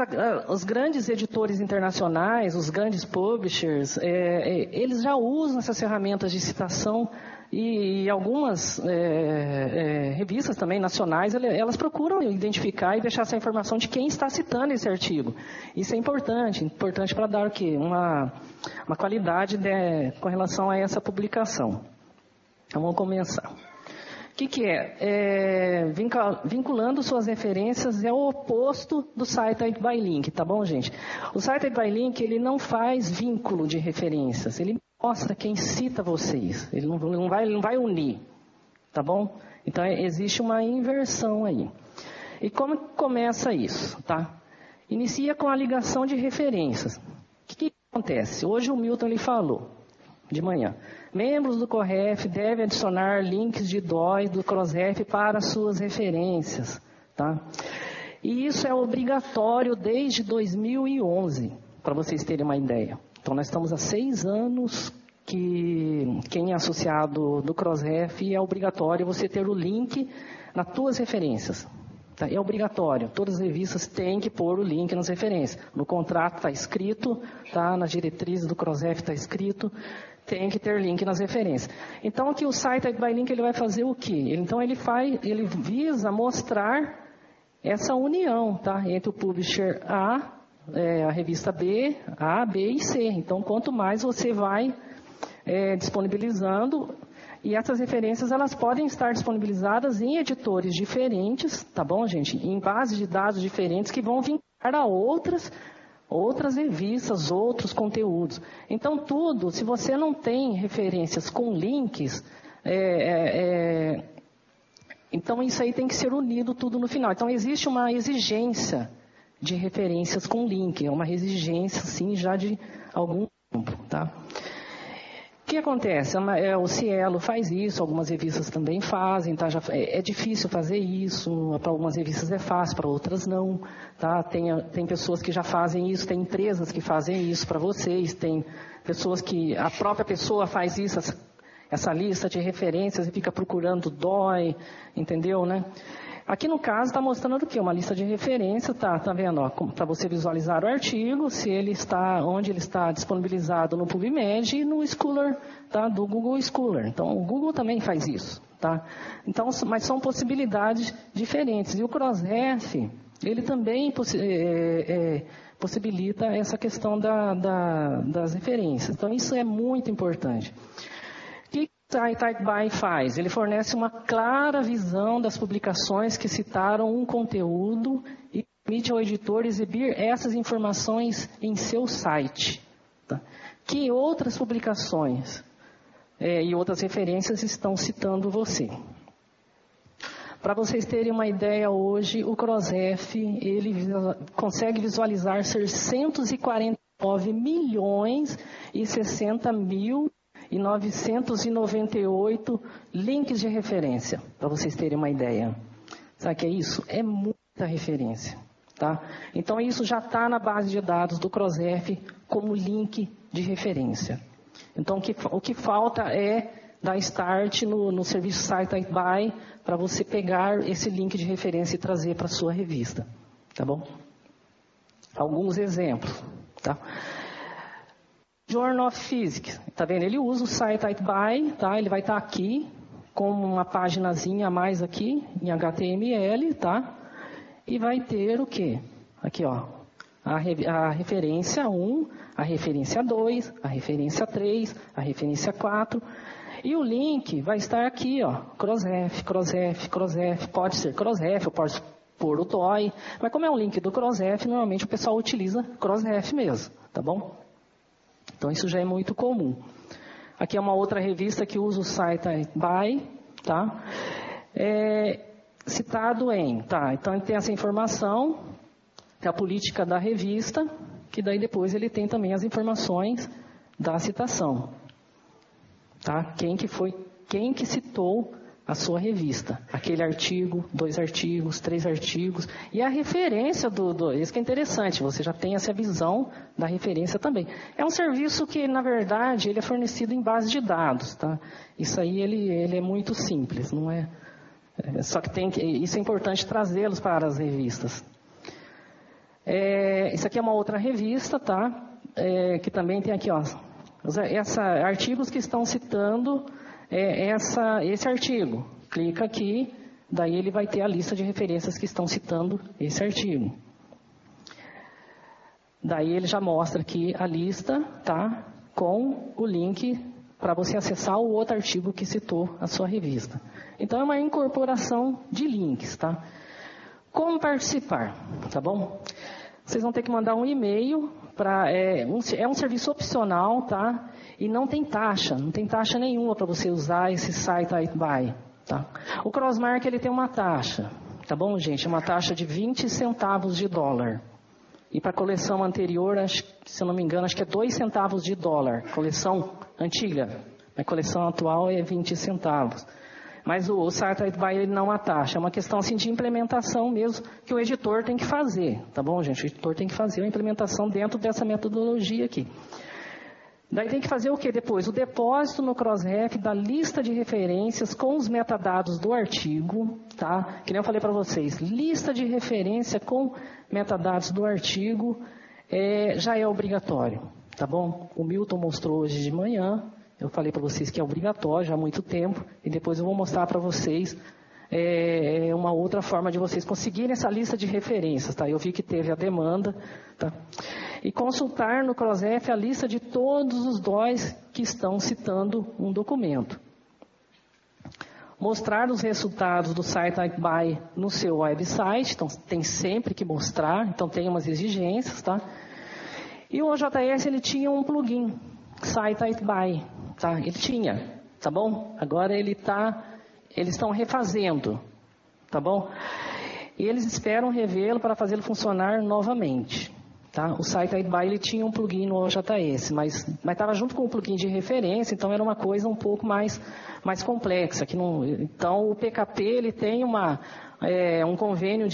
[SPEAKER 3] os grandes editores internacionais, os grandes publishers, eles já usam essas ferramentas de citação E algumas revistas também nacionais, elas procuram identificar e deixar essa informação de quem está citando esse artigo. Isso é importante para dar o quê? Uma qualidade com relação a essa publicação. Então, vamos começar. O que é? Vinculando suas referências é o oposto do Cited by Link, tá bom, gente? O Cited by Link, ele não faz vínculo de referências, ele mostra quem cita vocês, ele não vai unir, tá bom? Então, existe uma inversão aí. E como começa isso, tá? Inicia com a ligação de referências. O que acontece? Hoje o Milton ele falou, de manhã. Membros do CORREF devem adicionar links de DOI do CROSREF para suas referências, tá? E isso é obrigatório desde 2011, para vocês terem uma ideia. Então, nós estamos há 6 anos que quem é associado do CROSREF é obrigatório você ter o link nas tuas referências. Tá? É obrigatório. Todas as revistas têm que pôr o link nas referências. No contrato está escrito, tá? Nas diretrizes do CROSREF está escrito, tem que ter link nas referências. Então, aqui o Cited by Link ele vai fazer o quê? Então, ele visa mostrar essa união, tá? Entre o publisher A, a revista B, A, B e C. Então, quanto mais você vai disponibilizando, e essas referências elas podem estar disponibilizadas em editores diferentes, tá bom, gente? Em bases de dados diferentes que vão vincular a outras revistas, outros conteúdos. Então, tudo, se você não tem referências com links, então isso aí tem que ser unido tudo no final. Então, existe uma exigência de referências com link, é uma exigência, sim, já de algum tempo, tá? O que acontece? O Cielo faz isso, algumas revistas também fazem, tá? É difícil fazer isso, para algumas revistas é fácil, para outras não, tá? Tem pessoas que já fazem isso, tem empresas que fazem isso para vocês, tem pessoas que a própria pessoa faz isso, essa lista de referências e fica procurando DOI, entendeu, né? Aqui no caso está mostrando o quê? Uma lista de referência, tá vendo? Para você visualizar o artigo, onde ele está disponibilizado no PubMed e no Scholar, tá? Do Google Scholar. Então, o Google também faz isso, tá? Então, mas são possibilidades diferentes. E o CROSREF, ele também possibilita essa questão das referências. Então, isso é muito importante. O Cited by faz? Ele fornece uma clara visão das publicações que citaram um conteúdo e permite ao editor exibir essas informações em seu site. Tá? Que outras publicações e outras referências estão citando você? Para vocês terem uma ideia, hoje o CROSREF ele consegue visualizar 649 milhões e 60 mil e 998 links de referência, para vocês terem uma ideia. Sabe o que é isso? É muita referência, tá? Então, isso já está na base de dados do CROSREF como link de referência. Então, o que falta é dar start no serviço Cited by para você pegar esse link de referência e trazer para a sua revista, tá bom? Alguns exemplos, tá? Journal of Physics, tá vendo? Ele usa o Cited by, tá? Ele vai estar aqui, com uma paginazinha a mais aqui, em HTML, tá? E vai ter o quê? Aqui, ó, a referência 1, a referência 2, a referência 3, a referência 4, e o link vai estar aqui, ó, CROSREF, pode ser CROSREF, ou pode pôr o DOI, mas como é um link do CROSREF, normalmente o pessoal utiliza CROSREF mesmo, tá bom? Então, isso já é muito comum. Aqui é uma outra revista que usa o Cited by, tá? Citado em, tá? Então, ele tem essa informação, que é a política da revista, que daí depois ele tem também as informações da citação. Tá? Quem que citou a sua revista, aquele artigo, 2 artigos, 3 artigos, e a referência isso que é interessante, você já tem essa visão da referência também. É um serviço que, na verdade, ele é fornecido em base de dados, tá? Isso aí, ele é muito simples, não é? Só que isso é importante trazê-los para as revistas. Isso aqui é uma outra revista, tá? Que também tem aqui, ó, artigos que estão citando esse artigo. Clica aqui, daí ele vai ter a lista de referências que estão citando esse artigo. Daí ele já mostra aqui a lista, tá? Com o link para você acessar o outro artigo que citou a sua revista. Então é uma incorporação de links, tá? Como participar, tá bom? Vocês vão ter que mandar um e-mail para é um serviço opcional, tá? E não tem taxa nenhuma para você usar esse site iBuy, tá? O Crossmark ele tem uma taxa, tá bom, gente? Uma taxa de 20 centavos de dólar. E para a coleção anterior, se eu não me engano, acho que é 2 centavos de dólar. Coleção antiga. A coleção atual é 20 centavos. Mas o site iBuy ele não há taxa. É uma questão assim, de implementação mesmo que o editor tem que fazer. Tá bom, gente? O editor tem que fazer a implementação dentro dessa metodologia aqui. Daí tem que fazer o que depois? O depósito no Crossref da lista de referências com os metadados do artigo, tá? Que nem eu falei para vocês, lista de referência com metadados do artigo já é obrigatório, tá bom? O Milton mostrou hoje de manhã, eu falei para vocês que é obrigatório já há muito tempo, e depois eu vou mostrar para vocês uma outra forma de vocês conseguirem essa lista de referências, tá? Eu vi que teve a demanda, tá? E consultar no Crossref a lista de todos os DOIs que estão citando um documento. Mostrar os resultados do site iBuy no seu website, então tem sempre que mostrar, então tem umas exigências, tá? E o OJS ele tinha um plugin, site iBuy, tá? Ele tinha, tá bom? Agora eles estão refazendo, tá bom? E eles esperam revê-lo para fazê-lo funcionar novamente. Tá? O site iBuy ele tinha um plugin no OJS, mas estava junto com o plugin de referência, então era uma coisa um pouco mais complexa. Então o PKP ele tem um convênio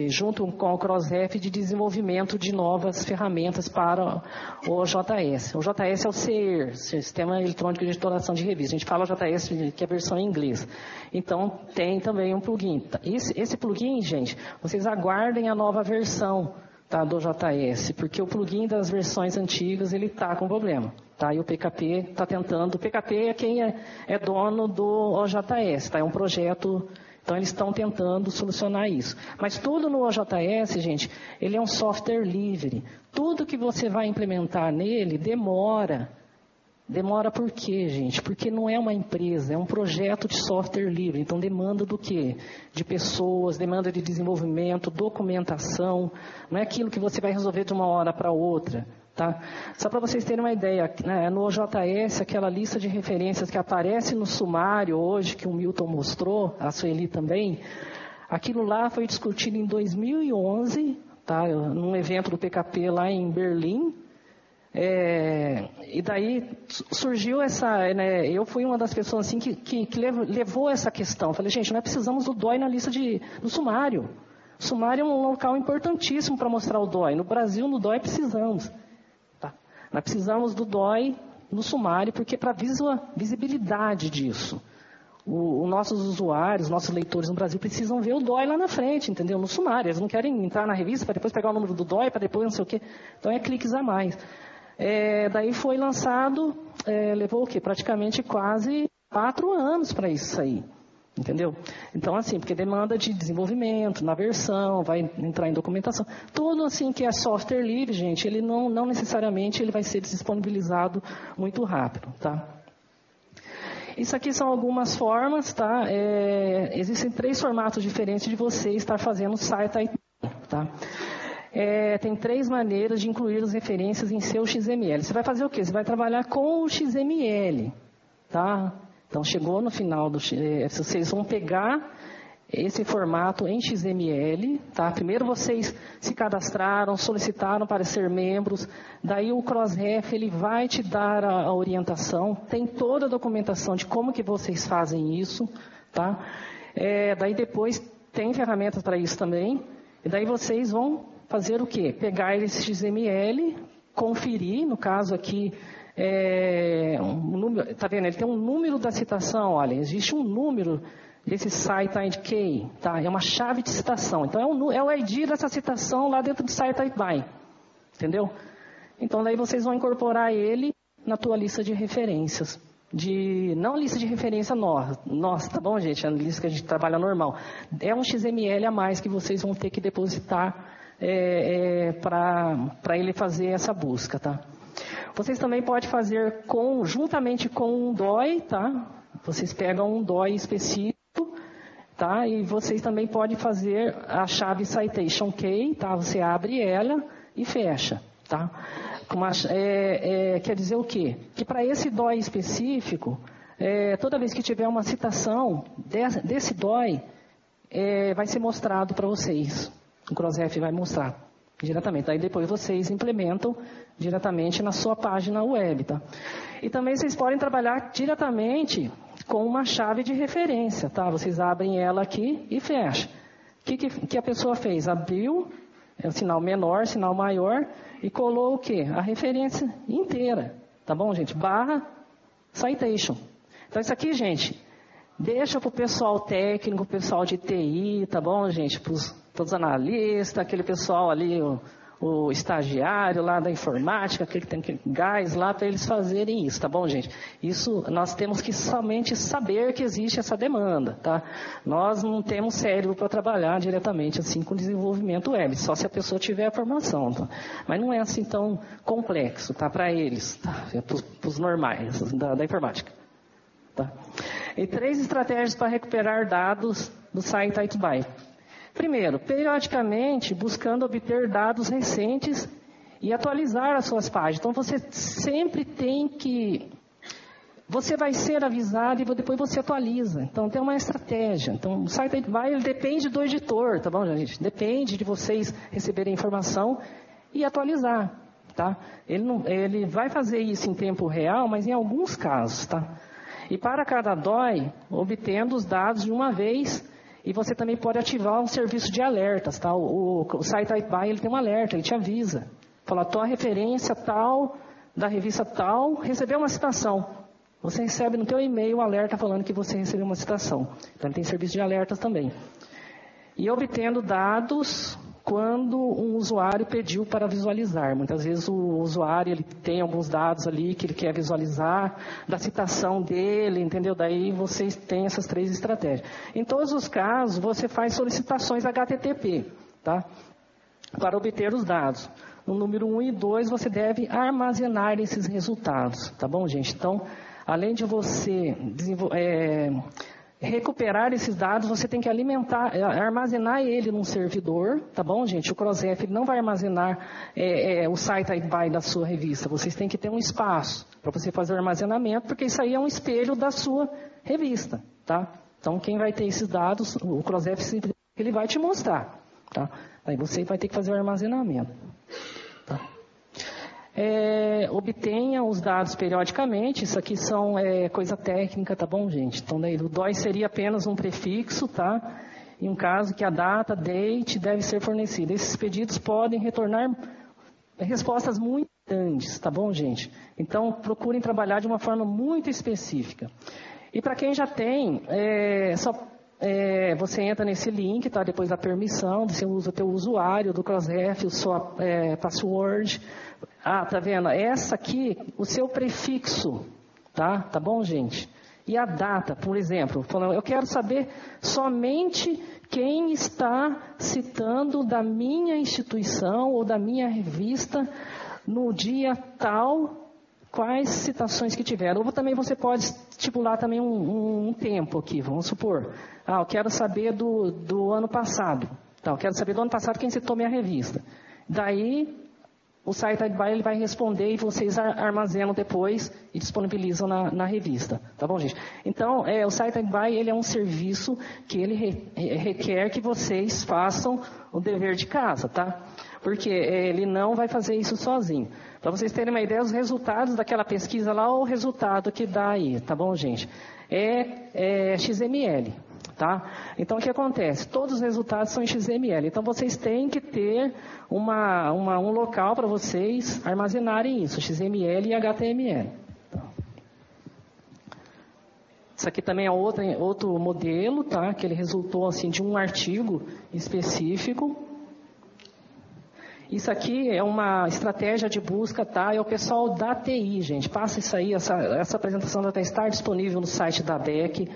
[SPEAKER 3] junto com o Crossref de desenvolvimento de novas ferramentas para o OJS. O OJS é o CER, Sistema Eletrônico de Editoração de Revista. A gente fala OJS que é a versão em inglês. Então tem também um plugin. Esse plugin, gente, vocês aguardem a nova versão, tá, do OJS, porque o plugin das versões antigas ele está com problema, tá? E o PKP está tentando. O PKP é quem é dono do OJS, tá? É um projeto, então eles estão tentando solucionar isso. Mas tudo no OJS, gente, ele é um software livre. Tudo que você vai implementar nele demora. Demora por quê, gente? Porque não é uma empresa, é um projeto de software livre. Então demanda do quê? De pessoas, demanda de desenvolvimento, documentação. Não é aquilo que você vai resolver de uma hora para outra, tá? Só para vocês terem uma ideia, né, no OJS, aquela lista de referências que aparece no sumário hoje, que o Milton mostrou, a Sueli também, aquilo lá foi discutido em 2011, tá? Num evento do PKP lá em Berlim. E daí surgiu essa, né, eu fui uma das pessoas assim, que levou essa questão. Falei, gente, nós precisamos do DOI na lista do sumário. O sumário é um local importantíssimo para mostrar o DOI. No Brasil, no DOI, precisamos. Tá? Nós precisamos do DOI no sumário, porque para visibilidade disso. Os nossos usuários, nossos leitores no Brasil precisam ver o DOI lá na frente, entendeu? No sumário. Eles não querem entrar na revista para depois pegar o número do DOI, para depois não sei o quê. Então é cliques a mais. Daí foi lançado, levou o quê? Praticamente quase 4 anos para isso sair, entendeu? Então assim, porque demanda de desenvolvimento, na versão, vai entrar em documentação, tudo assim que é software livre, gente, ele não necessariamente ele vai ser disponibilizado muito rápido, tá? Isso aqui são algumas formas, tá? Existem 3 formatos diferentes de você estar fazendo o site aí, tá? Tem 3 maneiras de incluir as referências em seu XML. Você vai fazer o quê? Você vai trabalhar com o XML, tá? Então, chegou no final vocês vão pegar esse formato em XML, tá? Primeiro vocês se cadastraram, solicitaram para ser membros, daí o Crossref, ele vai te dar a orientação, tem toda a documentação de como que vocês fazem isso, tá? Daí depois tem ferramentas para isso também, e daí vocês vão fazer o quê? Pegar esse XML, conferir, no caso aqui, tá vendo? Ele tem um número da citação, olha, existe um número desse site ID, tá? É uma chave de citação. Então é o ID dessa citação lá dentro do site ID, entendeu? Então daí vocês vão incorporar ele na tua lista de referências, não lista de referência nossa, tá bom, gente? É a lista que a gente trabalha normal. É um XML a mais que vocês vão ter que depositar para ele fazer essa busca, tá? Vocês também podem fazer juntamente com um DOI, tá? Vocês pegam um DOI específico, tá? E vocês também podem fazer a chave citation key, tá? Você abre ela e fecha, tá? Quer dizer o quê? Que para esse DOI específico, toda vez que tiver uma citação desse DOI, vai ser mostrado para vocês. O CrossRef vai mostrar diretamente. Aí depois vocês implementam diretamente na sua página web, tá? E também vocês podem trabalhar diretamente com uma chave de referência, tá? Vocês abrem ela aqui e fecham. O que a pessoa fez? Abriu, sinal menor, sinal maior, e colou o quê? A referência inteira, tá bom, gente? / citation. Então isso aqui, gente, deixa para o pessoal técnico, o pessoal de TI, tá bom, gente? Para os analistas, aquele pessoal ali, o estagiário lá da informática, aquele que tem aquele gás lá, para eles fazerem isso, tá bom, gente? Isso nós temos que somente saber que existe essa demanda, tá? Nós não temos cérebro para trabalhar diretamente assim com desenvolvimento web, só se a pessoa tiver a formação, tá? Mas não é assim tão complexo, tá? Para eles, tá? É para os normais da informática, tá? E 3 estratégias para recuperar dados do site Itaitibae. Primeiro, periodicamente buscando obter dados recentes e atualizar as suas páginas. Então você sempre tem que... Você vai ser avisado e depois você atualiza. Então tem uma estratégia. Então o site Itaitibae depende do editor, tá bom, gente? Depende de vocês receberem informação e atualizar, tá? Ele vai fazer isso em tempo real, mas em alguns casos, tá? E para cada DOI, obtendo os dados de uma vez. E você também pode ativar um serviço de alertas, tá? O site Itaitibae, ele tem um alerta, ele te avisa. Fala, tua referência tal, da revista tal, recebeu uma citação. Você recebe no teu e-mail um alerta falando que você recebeu uma citação. Então ele tem serviço de alertas também. E obtendo dados quando um usuário pediu para visualizar. Muitas vezes o usuário ele tem alguns dados ali que ele quer visualizar, da citação dele, entendeu? Daí vocês têm essas 3 estratégias. Em todos os casos, você faz solicitações HTTP, tá? Para obter os dados. No número 1 e 2, você deve armazenar esses resultados, tá bom, gente? Então, além de você recuperar esses dados, você tem que armazenar ele num servidor, tá bom, gente? O CrossRef não vai armazenar o site Itaitibae da sua revista. Vocês têm que ter um espaço para você fazer o armazenamento, porque isso aí é um espelho da sua revista, tá? Então, quem vai ter esses dados, o CrossRef ele vai te mostrar, tá? Aí você vai ter que fazer o armazenamento, tá? Obtenha os dados periodicamente. Isso aqui são coisa técnica, tá bom, gente? Então, daí, o DOI seria apenas um prefixo, tá? Em um caso que a data, date, deve ser fornecida. Esses pedidos podem retornar respostas muito grandes, tá bom, gente? Então, procurem trabalhar de uma forma muito específica. E para quem já tem, você entra nesse link, tá? Depois da permissão, você usa o teu usuário do CrossRef, a sua password. Ah, tá vendo? Essa aqui, o seu prefixo, tá? Tá bom, gente? E a data, por exemplo, falando, eu quero saber somente quem está citando da minha instituição ou da minha revista no dia tal, quais citações que tiveram. Ou também você pode estipular também um tempo aqui, vamos supor. Eu quero saber do ano passado. Tá, eu quero saber do ano passado quem citou minha revista. Daí, o site Itaitibae ele vai responder e vocês armazenam depois e disponibilizam na revista. Tá bom, gente? Então, o site Itaitibae ele é um serviço que ele requer que vocês façam o dever de casa, tá? Porque ele não vai fazer isso sozinho. Para vocês terem uma ideia, os resultados daquela pesquisa lá, o resultado que dá aí, tá bom, gente? É XML, tá? Então, o que acontece? Todos os resultados são em XML. Então, vocês têm que ter um local para vocês armazenarem isso, XML e HTML. Isso aqui também é outro modelo, tá? Que ele resultou assim, de um artigo específico. Isso aqui é uma estratégia de busca, tá? É o pessoal da TI, gente. Passa isso aí, essa apresentação vai estar disponível no site da ABEC.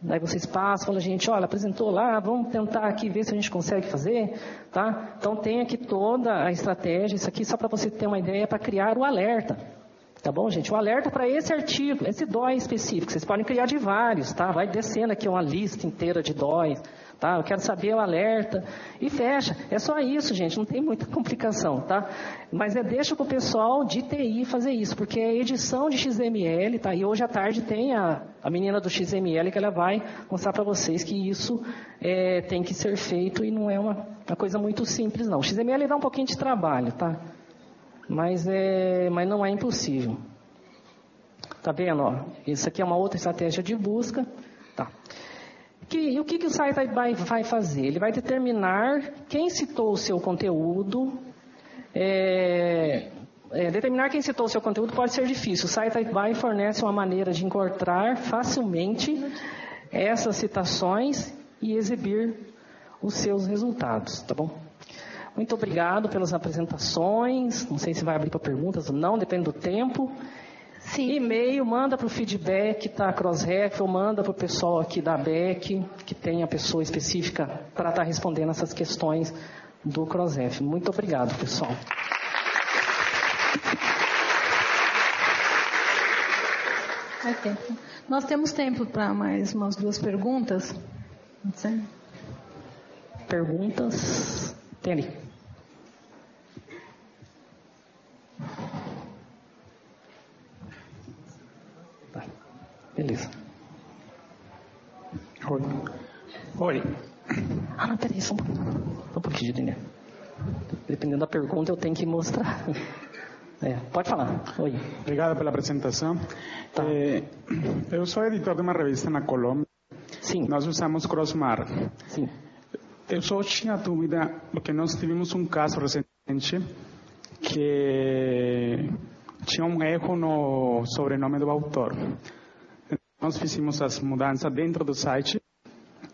[SPEAKER 3] Daí vocês passam, falam, gente, olha, apresentou lá, vamos tentar aqui ver se a gente consegue fazer, tá? Então tem aqui toda a estratégia, isso aqui só para você ter uma ideia, para criar o alerta. Tá bom, gente? O alerta para esse artigo, esse DOI específico, vocês podem criar de vários, tá? Vai descendo aqui uma lista inteira de DOIs, tá? Eu quero saber o alerta e fecha. É só isso, gente, não tem muita complicação, tá? Mas deixa para o pessoal de TI fazer isso, porque é edição de XML, tá? E hoje à tarde tem a menina do XML que ela vai mostrar para vocês que isso tem que ser feito e não é uma coisa muito simples, não. O XML dá um pouquinho de trabalho, tá? Mas não é impossível. Tá vendo? Ó? Isso aqui é uma outra estratégia de busca. Tá. E o que o site vai fazer? Ele vai determinar quem citou o seu conteúdo. Determinar quem citou o seu conteúdo pode ser difícil. O site fornece uma maneira de encontrar facilmente essas citações e exibir os seus resultados. Tá bom? Muito obrigado pelas apresentações. Não sei se vai abrir para perguntas ou não, depende do tempo.
[SPEAKER 2] Sim.
[SPEAKER 3] E-mail, manda para o feedback, tá? Crossref, ou manda para o pessoal aqui da ABEC, que tem a pessoa específica para estar respondendo essas questões do Crossref. Muito obrigado, pessoal.
[SPEAKER 2] Nós temos tempo para mais umas 2 perguntas.
[SPEAKER 3] Perguntas? Tem ali. Tá. Beleza.
[SPEAKER 4] Oi.
[SPEAKER 3] Ah, peraí, só um pouquinho, Daniel. Dependendo da pergunta, eu tenho que mostrar. Pode falar. Oi.
[SPEAKER 4] Obrigado pela apresentação.
[SPEAKER 3] Tá.
[SPEAKER 4] Eu sou editor de uma revista na Colômbia.
[SPEAKER 3] Sim.
[SPEAKER 4] Nós usamos Crossmark.
[SPEAKER 3] Sim.
[SPEAKER 4] Eu só tinha dúvida, porque nós tivemos um caso recente que tinha um erro no sobrenome do autor. Nós fizemos as mudanças dentro do site,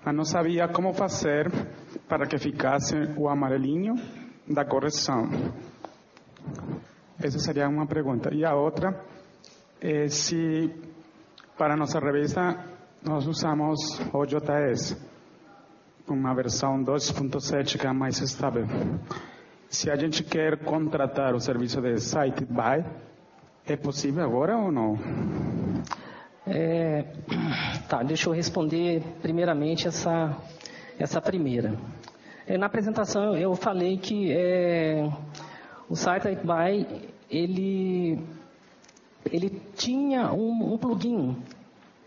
[SPEAKER 4] mas não sabia como fazer para que ficasse o amarelinho da correção. Essa seria uma pergunta. E a outra é se para nossa revista nós usamos o JS, uma versão 2.7 que é mais estável. Se a gente quer contratar o serviço de SiteBuy, é possível agora ou não?
[SPEAKER 3] Tá, deixa eu responder primeiramente essa primeira. Na apresentação eu falei que o SiteBuy ele tinha um plugin.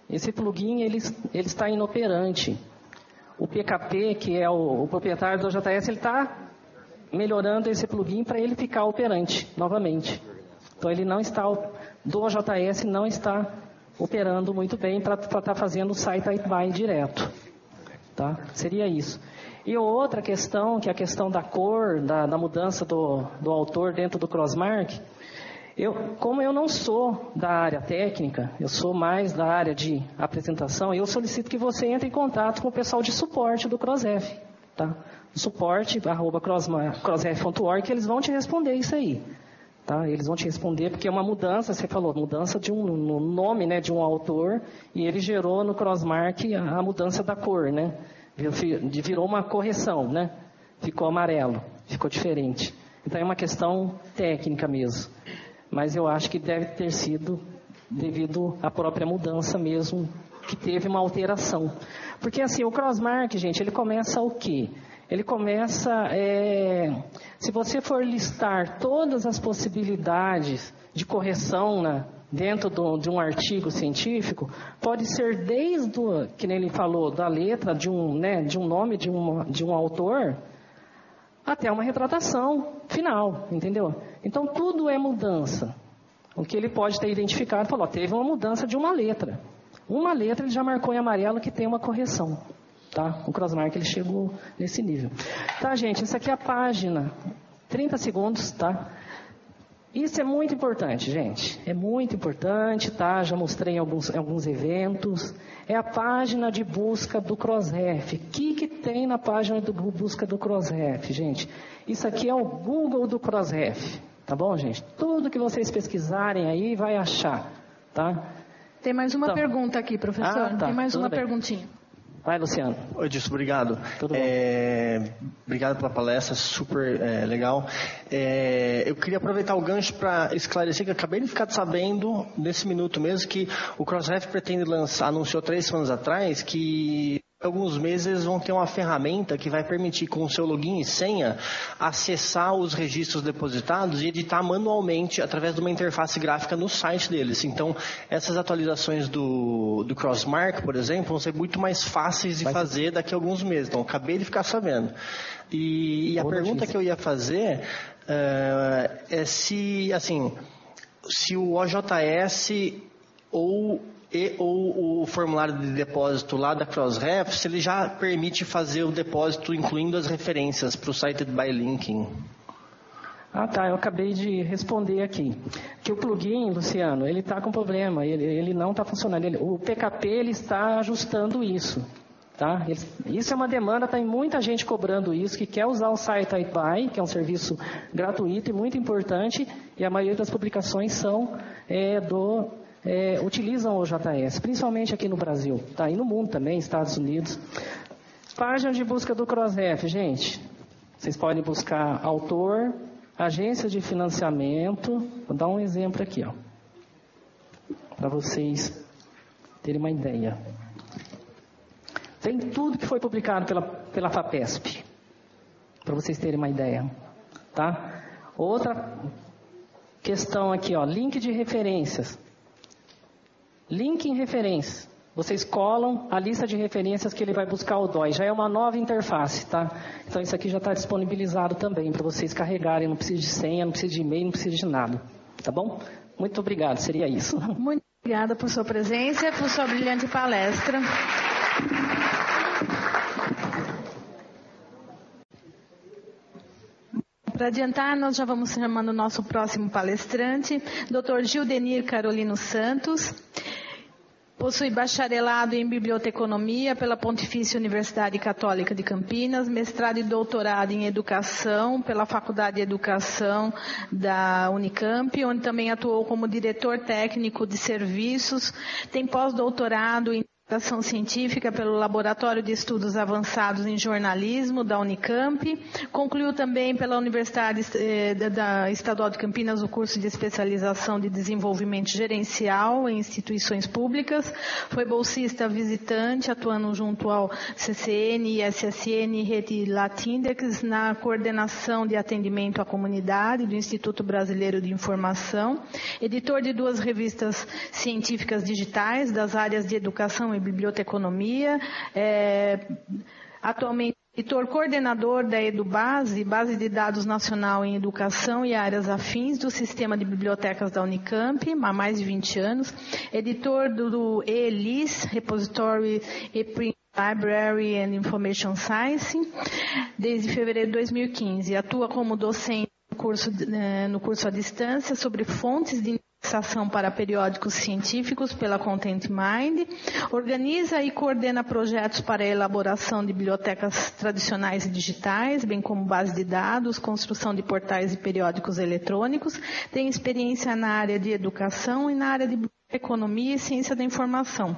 [SPEAKER 3] Esse plugin ele está inoperante. O PKP, que é o proprietário do JS, ele está melhorando esse plugin para ele ficar operante novamente. Então ele não está, do JS não está operando muito bem para estar fazendo o SiteBuy direto. Tá? Seria isso. E outra questão, que é a questão da cor, da mudança do autor dentro do Crossmark, como eu não sou da área técnica, eu sou mais da área de apresentação, eu solicito que você entre em contato com o pessoal de suporte do Crossref, tá? suporte@crossref.org, que eles vão te responder isso aí, tá? Eles vão te responder, porque é uma mudança, você falou, mudança de no nome, né, de um autor, e ele gerou no Crossmark a mudança da cor, né? Virou uma correção, né? Ficou amarelo, ficou diferente. Então é uma questão técnica mesmo. Mas eu acho que deve ter sido devido à própria mudança mesmo, que teve uma alteração. Porque assim, o Crossmark, gente, ele começa o quê? Ele começa, se você for listar todas as possibilidades de correção dentro de um artigo científico, pode ser desde, que nem ele falou, da letra de um nome de um autor, até uma retratação final, entendeu? Então, tudo é mudança. O que ele pode ter identificado, falou, teve uma mudança de uma letra. Uma letra ele já marcou em amarelo que tem uma correção. Tá? O Crossmark ele chegou nesse nível. Tá, gente? Essa aqui é a página. 30 segundos, tá? Isso é muito importante, gente. É muito importante, tá? Já mostrei em alguns eventos. É a página de busca do Crossref. O que tem na página de busca do Crossref, gente? Isso aqui é o Google do Crossref. Tá bom, gente? Tudo que vocês pesquisarem aí vai achar, tá?
[SPEAKER 2] Tem mais uma pergunta aqui, professor.
[SPEAKER 3] Tá.
[SPEAKER 2] Tem mais
[SPEAKER 3] Tudo
[SPEAKER 2] uma
[SPEAKER 3] bem.
[SPEAKER 2] perguntinha.
[SPEAKER 3] Vai, Luciano.
[SPEAKER 5] Oi, Edilson, obrigado.
[SPEAKER 3] Tudo bom.
[SPEAKER 5] Obrigado pela palestra, super legal. Eu queria aproveitar o gancho para esclarecer que eu acabei de ficar sabendo, nesse minuto mesmo, que o Crossref pretende lançar, anunciou 3 semanas atrás, que alguns meses vão ter uma ferramenta que vai permitir, com o seu login e senha, acessar os registros depositados e editar manualmente através de uma interface gráfica no site deles. Então, essas atualizações do Crossmark, por exemplo, vão ser muito mais fáceis de fazer daqui a alguns meses. Então, acabei de ficar sabendo. E a pergunta que eu ia fazer é se o OJS ou o formulário de depósito lá da Crossref, se ele já permite fazer o depósito incluindo as referências para o Cited by Linking.
[SPEAKER 3] Eu acabei de responder aqui. Que o plugin, Luciano, ele está com problema, ele não está funcionando. O PKP ele está ajustando isso. Tá? Isso é uma demanda, tem muita gente cobrando isso, que quer usar o Cited by, que é um serviço gratuito e muito importante, e a maioria das publicações são utilizam o JS, principalmente aqui no Brasil, tá? E no mundo também, Estados Unidos. Página de busca do Crossref, gente. Vocês podem buscar autor, agência de financiamento. Vou dar um exemplo aqui, ó, para vocês terem uma ideia. Tem tudo que foi publicado pela FAPESP, para vocês terem uma ideia, tá? Outra questão aqui, ó, link de referências. Link em referências. Vocês colam a lista de referências que ele vai buscar o DOI. Já é uma nova interface, tá? Então isso aqui já está disponibilizado também para vocês carregarem. Não precisa de senha, não precisa de e-mail, não precisa de nada. Tá bom? Muito obrigado. Seria isso.
[SPEAKER 2] Muito obrigada por sua presença e por sua brilhante palestra. Para adiantar, nós já vamos chamando o nosso próximo palestrante, Dr. Gildenir Carolino Santos. Possui bacharelado em biblioteconomia pela Pontifícia Universidade Católica de Campinas, mestrado e doutorado em educação pela Faculdade de Educação da Unicamp, onde também atuou como diretor técnico de serviços. Tem pós-doutorado em educação científica pelo Laboratório de Estudos Avançados em Jornalismo da Unicamp. Concluiu também pela Universidade Estadual de Campinas o curso de especialização de desenvolvimento gerencial em instituições públicas. Foi bolsista visitante, atuando junto ao CCN, ISSN e Rede Latindex na coordenação de atendimento à comunidade do Instituto Brasileiro de Informação. Editor de 2 revistas científicas digitais das áreas de educação e biblioteconomia, atualmente editor coordenador da EduBase, Base de Dados Nacional em Educação e áreas afins do Sistema de Bibliotecas da Unicamp, há mais de 20 anos, editor do ELIS, Repository ePrint Library and Information Science, desde fevereiro de 2015. Atua como docente no curso à distância sobre fontes de indexação para periódicos científicos pela Content Mind, organiza e coordena projetos para a elaboração de bibliotecas tradicionais e digitais, bem como base de dados, construção de portais e periódicos eletrônicos, tem experiência na área de educação e na área de economia e ciência da informação.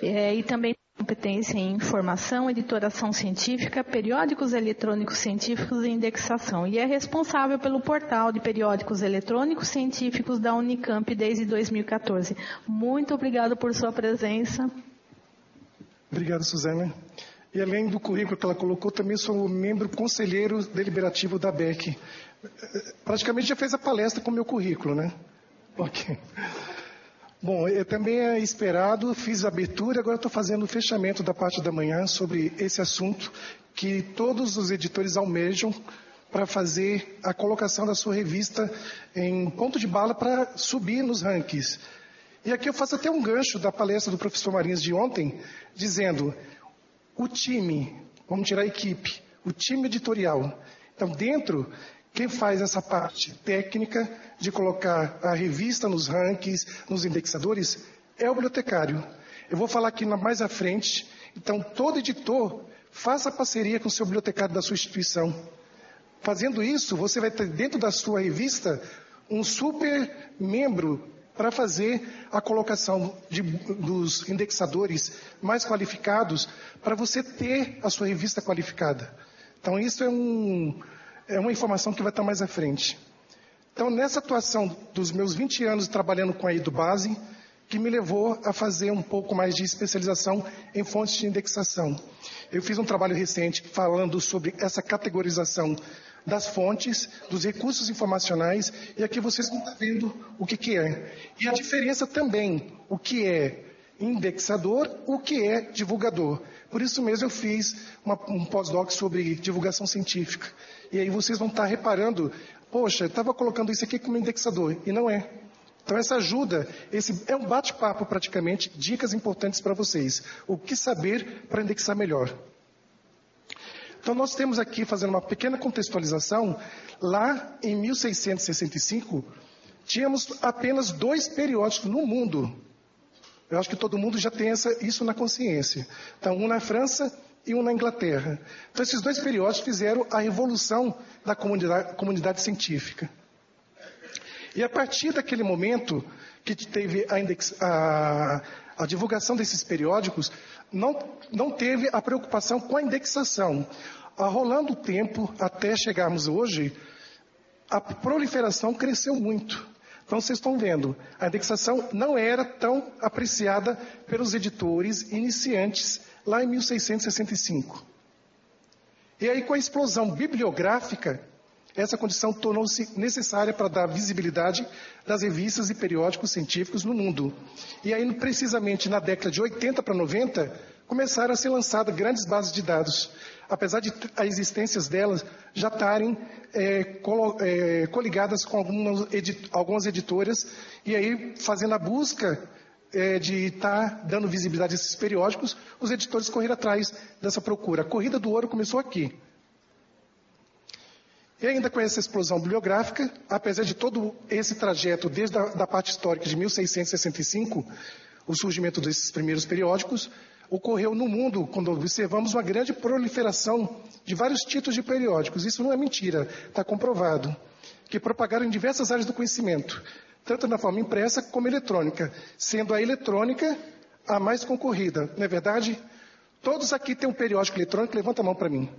[SPEAKER 2] E também competência em informação, editoração científica, periódicos eletrônicos científicos e indexação. E é responsável pelo portal de periódicos eletrônicos científicos da Unicamp desde 2014. Muito obrigado por sua presença.
[SPEAKER 1] Obrigado, Suzana. E além do currículo que ela colocou, também sou membro conselheiro deliberativo da ABEC. Praticamente já fez a palestra com o meu currículo, né? Ok. Bom, eu também é esperado, fiz a abertura, agora estou fazendo o fechamento da parte da manhã sobre esse assunto que todos os editores almejam para fazer a colocação da sua revista em ponto de bala para subir nos rankings. E aqui eu faço até um gancho da palestra do professor Marins de ontem, dizendo, o time, vamos tirar a equipe, o time editorial. Então, dentro quem faz essa parte técnica de colocar a revista nos rankings, nos indexadores, é o bibliotecário. Eu vou falar aqui mais à frente. Então, todo editor faça parceria com o seu bibliotecário da sua instituição. Fazendo isso, você vai ter dentro da sua revista um super membro para fazer a colocação dos indexadores mais qualificados, para você ter a sua revista qualificada. Então, isso é uma informação que vai estar mais à frente. Então, nessa atuação dos meus 20 anos trabalhando com a EduBase, que me levou a fazer um pouco mais de especialização em fontes de indexação. Eu fiz um trabalho recente falando sobre essa categorização das fontes, dos recursos informacionais, e aqui vocês vão estar vendo o que é. E a diferença também, o que é indexador, o que é divulgador. Por isso mesmo eu fiz um pós-doc sobre divulgação científica. E aí vocês vão estar reparando, poxa, eu estava colocando isso aqui como indexador, e não é. Então essa ajuda, esse é um bate-papo praticamente, dicas importantes para vocês. O que saber para indexar melhor. Então nós temos aqui, fazendo uma pequena contextualização, lá em 1665, tínhamos apenas 2 periódicos no mundo. Eu acho que todo mundo já tem isso na consciência. Então, um na França e um na Inglaterra. Então esses 2 periódicos fizeram a revolução da comunidade científica. E a partir daquele momento que teve a divulgação desses periódicos, não teve a preocupação com a indexação. Rolando o tempo, até chegarmos hoje, a proliferação cresceu muito. Então vocês estão vendo, a indexação não era tão apreciada pelos editores iniciantes lá em 1665. E aí, com a explosão bibliográfica, essa condição tornou-se necessária para dar visibilidade das revistas e periódicos científicos no mundo. E aí, precisamente na década de 80 para 90, começaram a ser lançadas grandes bases de dados, apesar de a existência delas já estarem coligadas com algumas editoras, e aí, fazendo a busca de estar dando visibilidade a esses periódicos, os editores correram atrás dessa procura. A corrida do ouro começou aqui. E ainda com essa explosão bibliográfica, apesar de todo esse trajeto, desde a parte histórica de 1665, o surgimento desses primeiros periódicos, ocorreu no mundo, quando observamos uma grande proliferação de vários títulos de periódicos. Isso não é mentira, está comprovado. Que propagaram em diversas áreas do conhecimento, tanto na forma impressa como eletrônica, sendo a eletrônica a mais concorrida. Não é verdade? Todos aqui têm um periódico eletrônico, levanta a mão para mim.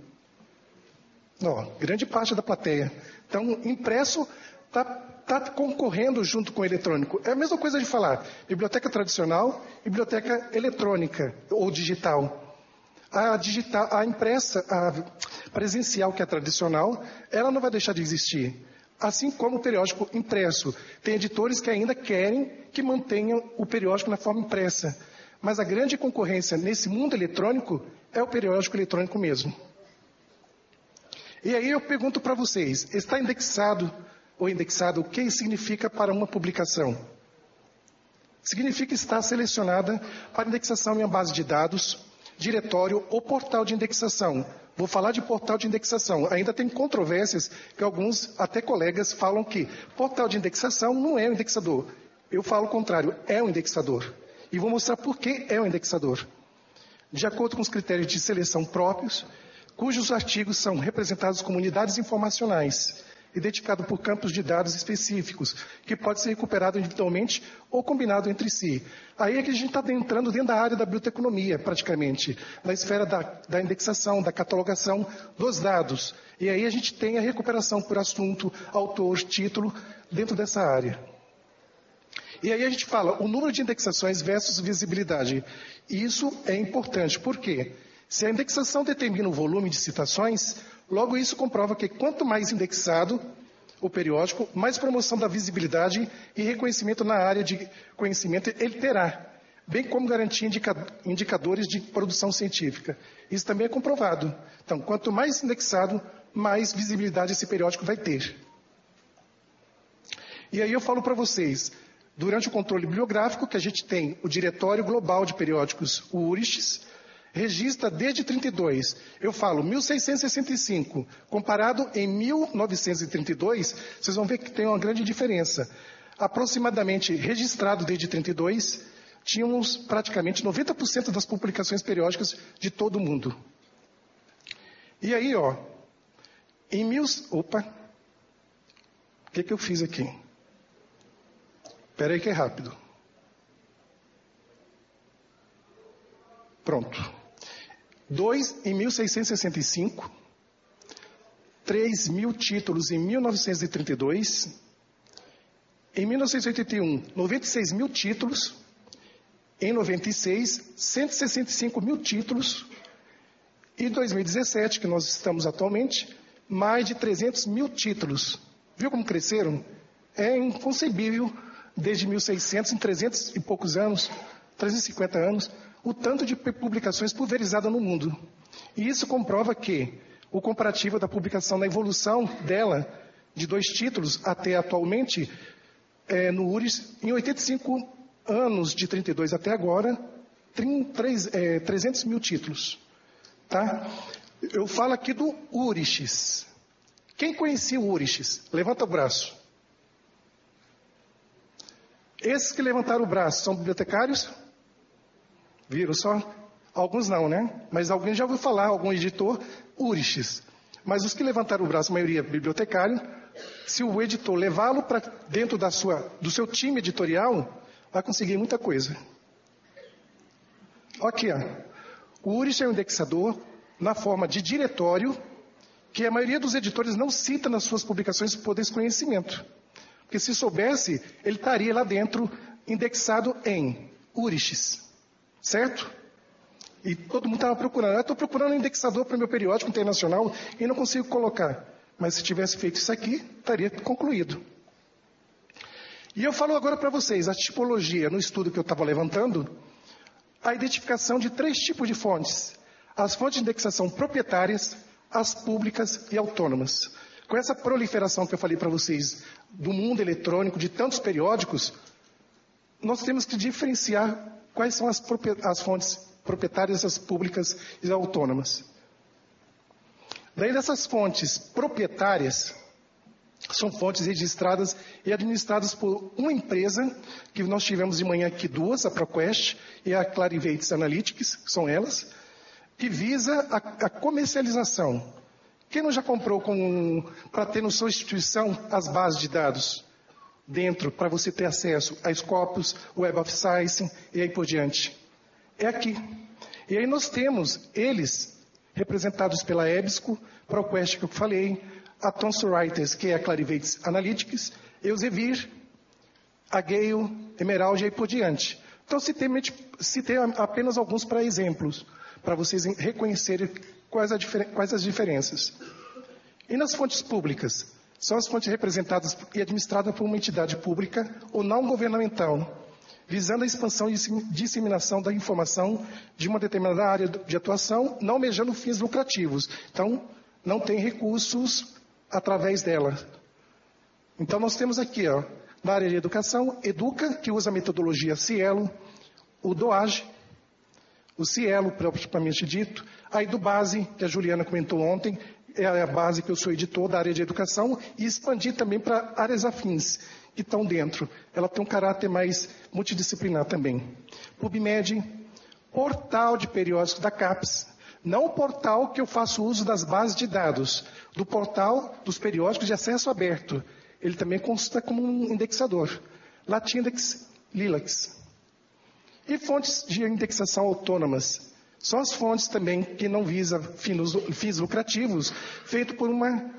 [SPEAKER 1] Grande parte da plateia. Então, impresso está concorrendo junto com o eletrônico. É a mesma coisa de falar biblioteca tradicional e biblioteca eletrônica ou digital. A impressa, a presencial, que é tradicional, ela não vai deixar de existir. Assim como o periódico impresso. Tem editores que ainda querem que mantenham o periódico na forma impressa. Mas a grande concorrência nesse mundo eletrônico é o periódico eletrônico mesmo. E aí eu pergunto para vocês, está indexado ou indexado, o que significa para uma publicação? Significa estar selecionada para indexação em uma base de dados, diretório ou portal de indexação. Vou falar de portal de indexação. Ainda tem controvérsias que alguns, até colegas, falam que portal de indexação não é um indexador. Eu falo o contrário, é um indexador. E vou mostrar por que é um indexador. De acordo com os critérios de seleção próprios, cujos artigos são representados como unidades informacionais, identificado por campos de dados específicos, que pode ser recuperado individualmente ou combinado entre si. Aí é que a gente está entrando dentro da área da biblioteconomia, praticamente, na esfera da indexação, da catalogação dos dados. E aí a gente tem a recuperação por assunto, autor, título, dentro dessa área. E aí a gente fala o número de indexações versus visibilidade. Isso é importante. Por quê? Se a indexação determina o volume de citações, logo isso comprova que quanto mais indexado o periódico, mais promoção da visibilidade e reconhecimento na área de conhecimento ele terá, bem como garantir indicadores de produção científica. Isso também é comprovado. Então, quanto mais indexado, mais visibilidade esse periódico vai ter. E aí eu falo para vocês, durante o controle bibliográfico, que a gente tem o Diretório Global de Periódicos, o URISTS, registra desde 32. Eu falo 1665, comparado em 1932, vocês vão ver que tem uma grande diferença. Aproximadamente registrado desde 32, tínhamos praticamente 90% das publicações periódicas de todo o mundo. E aí, ó, em Opa! O que eu fiz aqui? Espera aí que é rápido. Pronto. 2 em 1665, 3.000 títulos em 1932, em 1981, 96.000 títulos, em 96, 165.000 títulos, e em 2017, que nós estamos atualmente, mais de 300.000 títulos. Viu como cresceram? É inconcebível, desde 1600, em 300 e poucos anos, 350 anos, o tanto de publicações pulverizadas no mundo. E isso comprova que o comparativo da publicação, na evolução dela, de 2 títulos até atualmente, no URIS, em 85 anos, de 32 até agora, 300.000 títulos. Tá? Eu falo aqui do URIS. Quem conhecia o URIS? Levanta o braço. Esses que levantaram o braço são bibliotecários? Viram só? Alguns não, né? Mas alguém já ouviu falar, algum editor, URIS. Mas os que levantaram o braço, a maioria bibliotecário, se o editor levá-lo para dentro do seu time editorial, vai conseguir muita coisa. Aqui, ó. O URIS é um indexador na forma de diretório, que a maioria dos editores não cita nas suas publicações por desconhecimento. Porque se soubesse, ele estaria lá dentro, indexado em URIS. Certo? E todo mundo estava procurando. Eu estou procurando um indexador para o meu periódico internacional e não consigo colocar. Mas se tivesse feito isso aqui, estaria concluído. E eu falo agora para vocês, a tipologia, no estudo que eu estava levantando, a identificação de 3 tipos de fontes. As fontes de indexação proprietárias, as públicas e autônomas. Com essa proliferação que eu falei para vocês, do mundo eletrônico, de tantos periódicos, nós temos que diferenciar quais são as fontes proprietárias, as públicas e as autônomas. Daí dessas fontes proprietárias, são fontes registradas e administradas por uma empresa, que nós tivemos de manhã aqui 2, a ProQuest e a Clarivate Analytics, que são elas, que visa a comercialização. Quem não já comprou para ter na sua instituição as bases de dados dentro, para você ter acesso a Scopus, Web of Science e aí por diante? É aqui. E aí nós temos eles, representados pela EBSCO, ProQuest que eu falei, a Thomson Reuters, que é a Clarivate Analytics, Elsevier, a Gale, Emerald e aí por diante. Então citei apenas alguns para exemplos, para vocês reconhecerem quais as diferenças. E nas fontes públicas? São as fontes representadas e administradas por uma entidade pública ou não governamental, visando a expansão e disseminação da informação de uma determinada área de atuação, não almejando fins lucrativos. Então, não tem recursos através dela. Então, nós temos aqui, ó, na área de educação, Educa, que usa a metodologia Cielo, o DOAGE, o Cielo, propriamente dito, a Edubase, que a Juliana comentou ontem, é a base que eu sou editor da área de educação, e expandir também para áreas afins que estão dentro. Ela tem um caráter mais multidisciplinar também. PubMed, portal de periódicos da CAPES, não o portal que eu faço uso das bases de dados, do portal dos periódicos de acesso aberto. Ele também consta como um indexador. Latindex, Lilacs. E fontes de indexação autônomas. São as fontes também que não visam fins lucrativos, feito por uma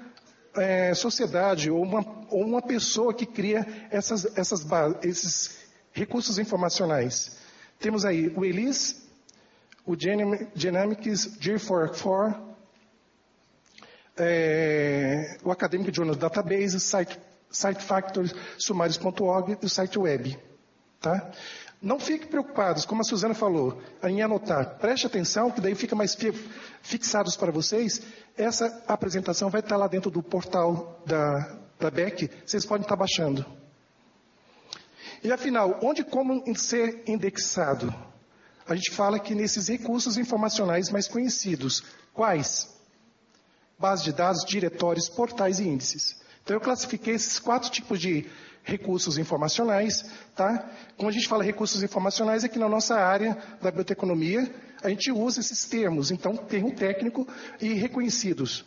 [SPEAKER 1] sociedade ou uma pessoa que cria esses recursos informacionais. Temos aí o ELIS, o Dynamics G4, o Academic Journal Database, SiteFactors, Sumarios.org e o site web. Tá? Não fiquem preocupados, como a Suzana falou, em anotar. Preste atenção, que daí fica mais fixados para vocês. Essa apresentação vai estar lá dentro do portal da BEC, vocês podem estar baixando. E afinal, onde e como ser indexado? a gente fala que nesses recursos informacionais mais conhecidos. Quais? Base de dados, diretórios, portais e índices. Então, eu classifiquei esses 4 tipos de recursos informacionais, tá? Quando a gente fala recursos informacionais, é que na nossa área da bioteconomia, a gente usa esses termos, então, termo técnico e reconhecidos.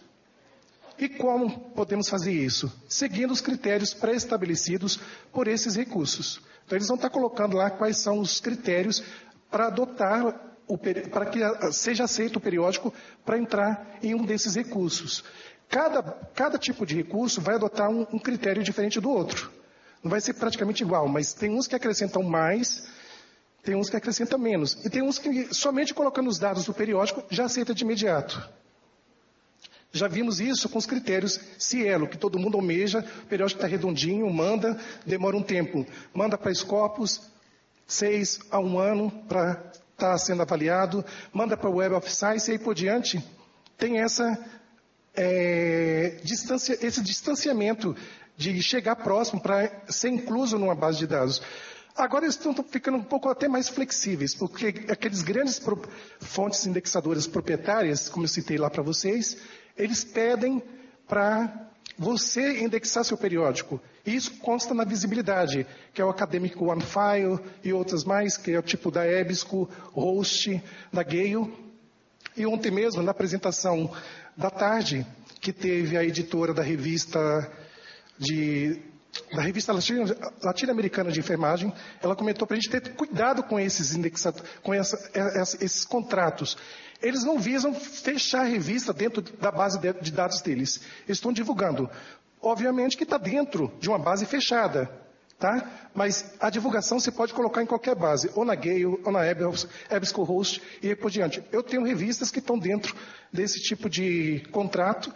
[SPEAKER 1] E como podemos fazer isso? Seguindo os critérios pré-estabelecidos por esses recursos. Então, eles vão estar colocando lá quais são os critérios para adotar, para que seja aceito o periódico para entrar em um desses recursos. Cada tipo de recurso vai adotar um critério diferente do outro. Não vai ser praticamente igual, mas tem uns que acrescentam mais, tem uns que acrescentam menos. E tem uns que, somente colocando os dados do periódico, já aceita de imediato. Já vimos isso com os critérios Cielo, que todo mundo almeja, o periódico está redondinho, manda, demora um tempo. Manda para Scopus, 6 a 1 ano para estar sendo avaliado, manda para o Web of Science e aí por diante. Tem esse distanciamento de chegar próximo para ser incluso numa base de dados. Agora eles estão ficando um pouco até mais flexíveis, porque aqueles grandes fontes indexadoras proprietárias, como eu citei lá para vocês, eles pedem para você indexar seu periódico. E isso consta na visibilidade, que é o Academic OneFile e outras mais, que é o tipo da EBSCO, Host, da Gale. E ontem mesmo, na apresentação da tarde, que teve a editora da revista latino-americana de enfermagem, ela comentou para a gente ter cuidado com esses esses contratos. Eles não visam fechar a revista dentro da base de dados deles. Eles estão divulgando. Obviamente que está dentro de uma base fechada, tá? Mas a divulgação você pode colocar em qualquer base, ou na Gale, ou na EBSCOhost e por diante. Eu tenho revistas que estão dentro desse tipo de contrato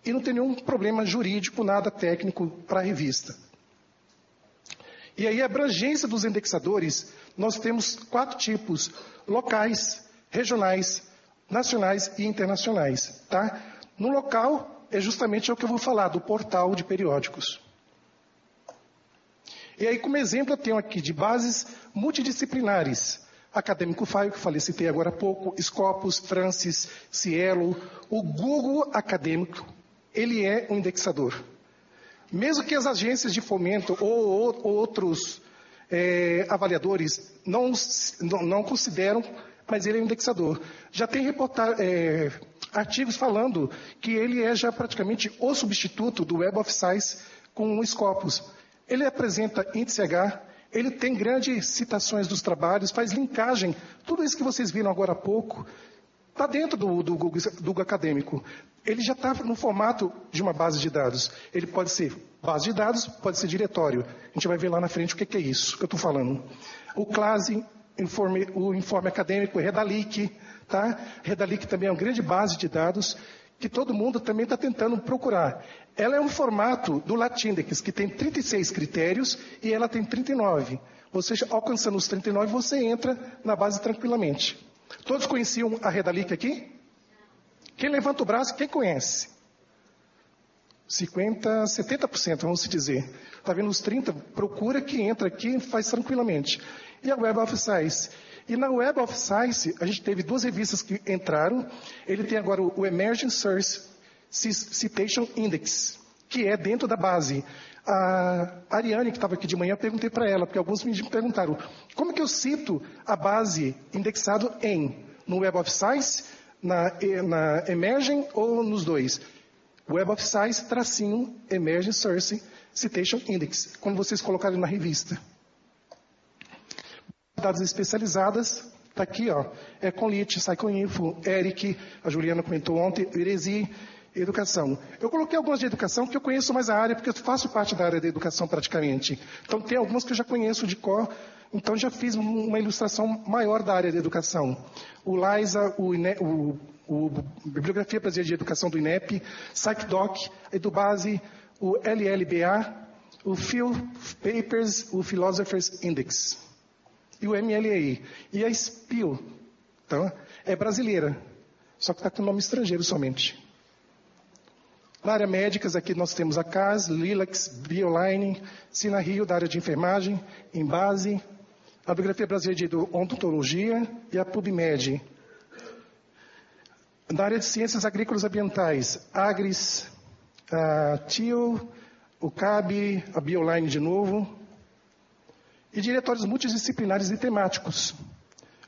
[SPEAKER 1] e não tem nenhum problema jurídico, nada técnico para a revista. E aí a abrangência dos indexadores, nós temos 4 tipos: locais, regionais, nacionais e internacionais, tá? No local, é justamente o que eu vou falar, do portal de periódicos. E aí, como exemplo, eu tenho aqui de bases multidisciplinares. Acadêmico File, que eu falei, citei agora há pouco, Scopus, Francis, Cielo, o Google Acadêmico, ele é um indexador. Mesmo que as agências de fomento ou outros avaliadores não consideram, mas ele é um indexador. Já tem artigos falando que ele é já praticamente o substituto do Web of Science com o Scopus. Ele apresenta índice H, ele tem grandes citações dos trabalhos, faz linkagem, tudo isso que vocês viram agora há pouco, está dentro do Google Acadêmico. Ele já está no formato de uma base de dados. Ele pode ser base de dados, pode ser diretório. A gente vai ver lá na frente o que é isso que eu estou falando. O Clase, o Informe Acadêmico, Redalic, tá? Redalic também é uma grande base de dados que todo mundo também está tentando procurar. Ela é um formato do Latindex, que tem 36 critérios e ela tem 39. Você, alcançando os 39, você entra na base tranquilamente. Todos conheciam a Redalic aqui? Quem levanta o braço, quem conhece? 50%, 70%, vamos dizer. Está vendo os 30%? Procura que entra aqui e faz tranquilamente. E a Web of Science? E na Web of Science, a gente teve 2 revistas que entraram. Ele tem agora o Emerging Source Citation Index, que é dentro da base. A Ariane, que estava aqui de manhã, eu perguntei para ela, porque alguns me perguntaram, como que eu cito a base indexado no Web of Science, na Emerging ou nos 2? Web of Science, tracinho, Emerging Source Citation Index, quando vocês colocarem na revista. Dados especializadas, está aqui, ó, Econlit, Psychoinfo, Eric, a Juliana comentou ontem, Heresi, educação. Eu coloquei algumas de educação que eu conheço mais a área, porque eu faço parte da área da educação praticamente. Então tem algumas que eu já conheço de cor, então já fiz uma ilustração maior da área da educação. O LISA, o Bibliografia Brasileira de Educação do INEP, PsycDoc, Edubase, o LLBA, o Phil Papers, o Philosophers Index. E o MLAI. E a SPIL, então, é brasileira, só que está com nome estrangeiro somente. Na área médicas, aqui nós temos a CAS, Lilacs, Bioline, Sina Rio, da área de enfermagem, Embase, a Bibliografia Brasileira de Odontologia e a PubMed. Na área de Ciências Agrícolas Ambientais, Agris, a TIO, o CAB, a Bioline de novo, e diretórios multidisciplinares e temáticos,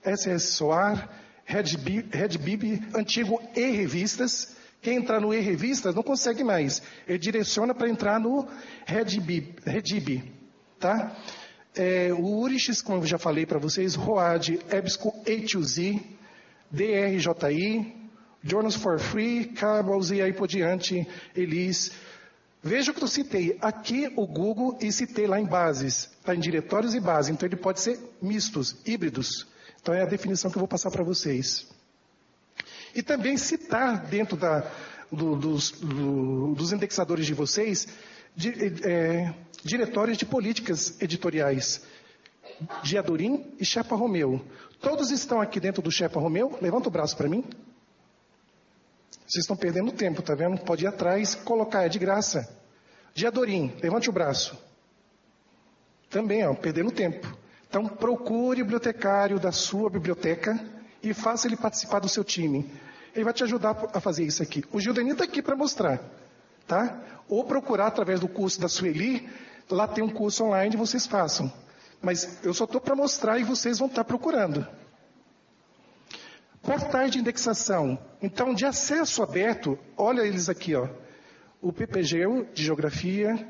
[SPEAKER 1] SS Soar, RedBib, antigo e-revistas. Quem entrar no e-revistas não consegue mais, ele direciona para entrar no RedBib, tá? O URIX, como eu já falei para vocês, ROAD, EBSCO, A2Z, DRJI, Journals for Free, Cables e aí por diante, Elis. Veja o que eu citei aqui, o Google, e citei lá em bases, está em diretórios e bases, então ele pode ser mistos, híbridos. Então é a definição que eu vou passar para vocês. E também citar dentro dos indexadores de vocês, diretórios de políticas editoriais, de Adorim e Sherpa Romeu. Todos estão aqui dentro do Sherpa Romeu? Levanta o braço para mim. Vocês estão perdendo tempo, tá vendo? Pode ir atrás, colocar, é de graça. De Adorim, levante o braço. Também, perdendo tempo. Então, procure o bibliotecário da sua biblioteca e faça ele participar do seu time. Ele vai te ajudar a fazer isso aqui. O Gildenir está aqui para mostrar, tá? Ou procurar através do curso da Sueli, lá tem um curso online, vocês façam. Mas eu só estou para mostrar e vocês vão estar procurando. Portais de indexação. Então, de acesso aberto, olha eles aqui, ó. O PPGEU, de Geografia,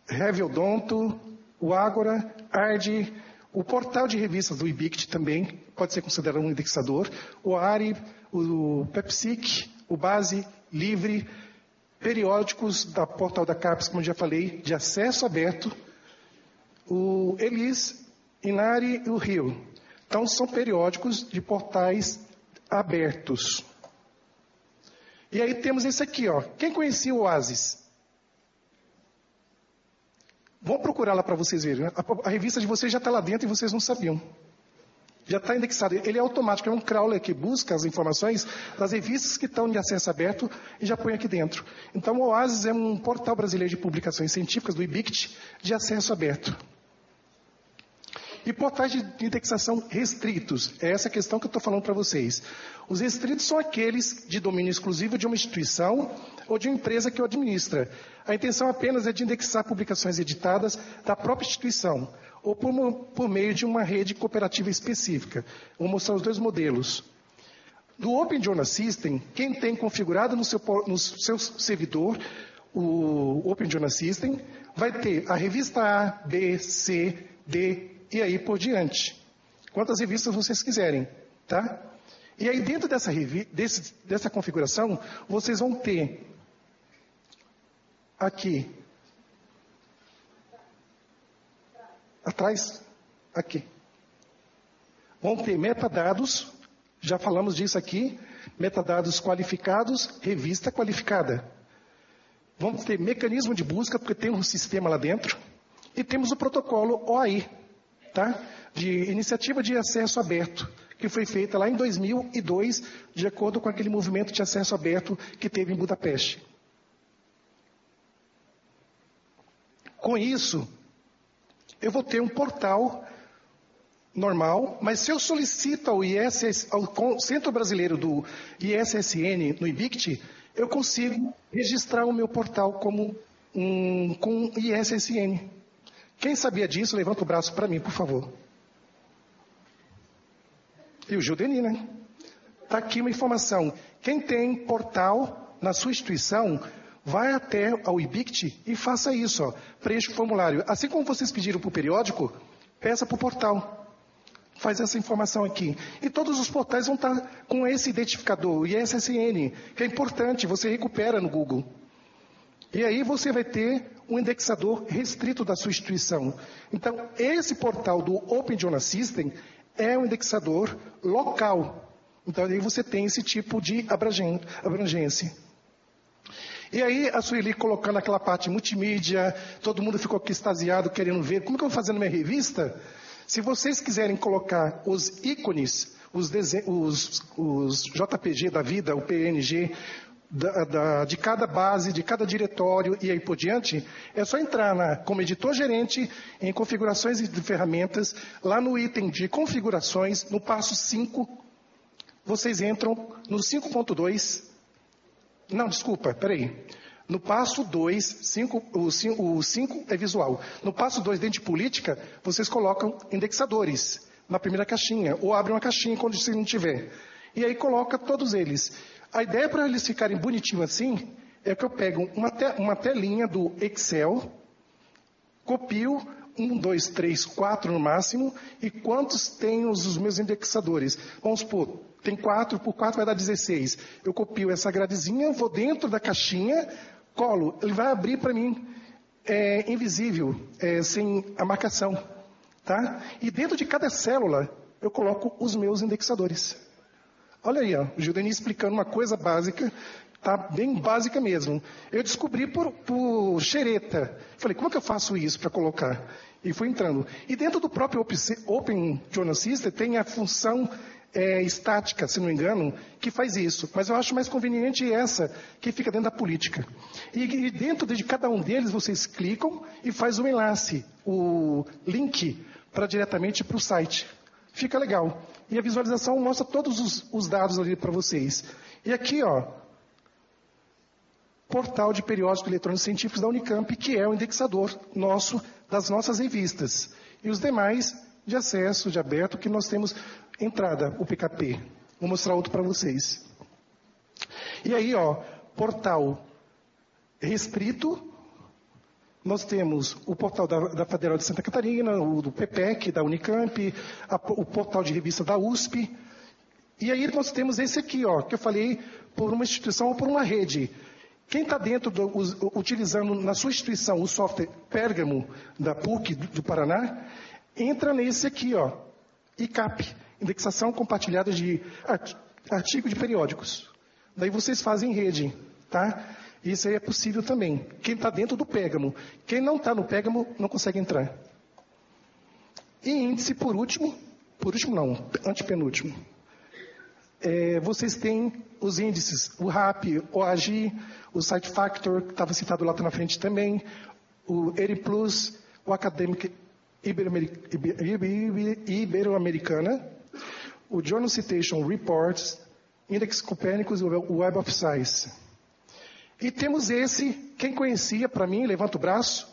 [SPEAKER 1] Reviodonto, o Ágora, ARD, o portal de revistas do IBICT também pode ser considerado um indexador, o ARI, o PEPSIC, o Base, Livre, periódicos da portal da CAPES, como eu já falei, de acesso aberto, o Elis, Inari e o Rio. Então, são periódicos de portais abertos. E aí temos esse aqui, ó. Quem conhecia o Oasis? Vão procurar lá para vocês verem. A revista de vocês já está lá dentro e vocês não sabiam. Já está indexado. Ele é automático, é um crawler que busca as informações das revistas que estão de acesso aberto e já põe aqui dentro. Então, o Oasis é um portal brasileiro de publicações científicas do IBICT de acesso aberto. E portais de indexação restritos. É essa questão que eu estou falando para vocês. Os restritos são aqueles de domínio exclusivo de uma instituição ou de uma empresa que o administra. A intenção apenas é de indexar publicações editadas da própria instituição ou por meio de uma rede cooperativa específica. Vou mostrar os dois modelos. Do Open Journal System, quem tem configurado no seu servidor o Open Journal System vai ter a revista A, B, C, D, e aí por diante. Quantas revistas vocês quiserem, tá? E aí dentro dessa configuração, vocês vão ter aqui, atrás, aqui. Vão ter metadados, já falamos disso aqui, metadados qualificados, revista qualificada. Vamos ter mecanismo de busca, porque tem um sistema lá dentro, e temos o protocolo OAI, tá? De iniciativa de acesso aberto, que foi feita lá em 2002, de acordo com aquele movimento de acesso aberto que teve em Budapeste. Com isso, eu vou ter um portal normal, mas se eu solicito ao Centro Brasileiro do ISSN, no IBICT, eu consigo registrar o meu portal como com ISSN. Quem sabia disso, levanta o braço para mim, por favor. E o Gildenir, né? Está aqui uma informação. Quem tem portal na sua instituição, vai até ao IBICT e faça isso. Ó. Preencha o formulário. Assim como vocês pediram para o periódico, peça para o portal. Faz essa informação aqui. E todos os portais vão estar com esse identificador, o ISSN, que é importante, você recupera no Google. E aí você vai ter um indexador restrito da sua instituição. Então, esse portal do Open Journal System é um indexador local. Então, aí você tem esse tipo de abrangência. E aí, a Sueli colocando aquela parte multimídia, todo mundo ficou aqui extasiado, querendo ver. Como que eu vou fazer na minha revista? Se vocês quiserem colocar os ícones, os JPG da vida, o PNG, de cada base, de cada diretório e aí por diante, é só entrar como editor-gerente em configurações de ferramentas, lá no item de configurações, no passo 5, vocês entram no 5.2, não, desculpa, peraí. No passo 2, o 5 é visual. No passo 2, dentro de política, vocês colocam indexadores na primeira caixinha, ou abrem uma caixinha quando você não tiver. E aí coloca todos eles. A ideia para eles ficarem bonitinhos assim, é que eu pego uma telinha do Excel, copio 1, 2, 3, 4 no máximo, e quantos tem os meus indexadores? Vamos supor, tem 4, por 4 vai dar 16. Eu copio essa gradezinha, vou dentro da caixinha, colo, ele vai abrir para mim, invisível, sem a marcação. Tá? E dentro de cada célula, eu coloco os meus indexadores. Olha aí, ó, o Gildeni explicando uma coisa básica, tá bem básica mesmo. Eu descobri por xereta. Falei, como é que eu faço isso para colocar? E fui entrando. E dentro do próprio Open Journal System tem a função estática, se não me engano, que faz isso. Mas eu acho mais conveniente essa, que fica dentro da política. E dentro de cada um deles, vocês clicam e faz um enlace, o link para diretamente para o site. Fica legal. E a visualização mostra todos os dados ali para vocês. E aqui, ó, portal de periódicos eletrônicos científicos da Unicamp, que é o indexador nosso, das nossas revistas. E os demais de acesso, de aberto, que nós temos entrada, o PKP. Vou mostrar outro para vocês. E aí, ó, portal restrito. Nós temos o portal da Federal de Santa Catarina, o do PPEC, da Unicamp, o portal de revista da USP. E aí nós temos esse aqui, ó, que eu falei, por uma instituição ou por uma rede. Quem está dentro, utilizando na sua instituição o software Pérgamo, da PUC do Paraná, entra nesse aqui, ó, ICAP, Indexação Compartilhada de Artigos de Periódicos. Daí vocês fazem rede, tá? Isso aí é possível também. Quem está dentro do Pérgamo. Quem não está no Pérgamo não consegue entrar. E índice, por último não, antepenúltimo. Vocês têm os índices, o RAP, o AGI, o Site Factor, que estava citado lá na frente também, o ERI Plus, o Academic Ibero-Americana, o Journal Citation Reports, Index Copernicus e o Web of Science. E temos esse, quem conhecia, para mim, levanta o braço.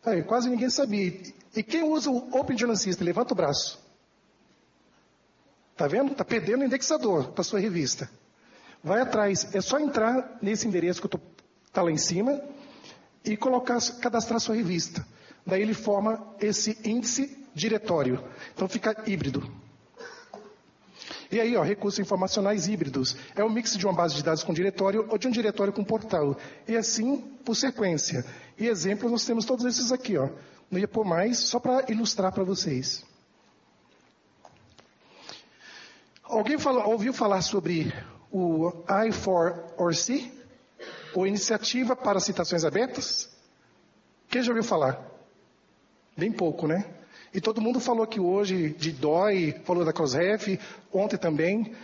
[SPEAKER 1] Aí, quase ninguém sabia. E quem usa o Open Journal System, levanta o braço. Tá vendo? Está perdendo o indexador para sua revista. Vai atrás, é só entrar nesse endereço que está lá em cima e cadastrar sua revista. Daí ele forma esse índice diretório. Então fica híbrido. E aí, ó, recursos informacionais híbridos. É um mix de uma base de dados com diretório ou de um diretório com portal. E assim, por sequência. E exemplos, nós temos todos esses aqui, ó. Não ia pôr mais, só para ilustrar para vocês. Alguém ouviu falar sobre o I4ORC? Ou Iniciativa para Citações Abertas? Quem já ouviu falar? Bem pouco, né? E todo mundo falou aqui hoje de DOI, falou da Crossref, ontem também.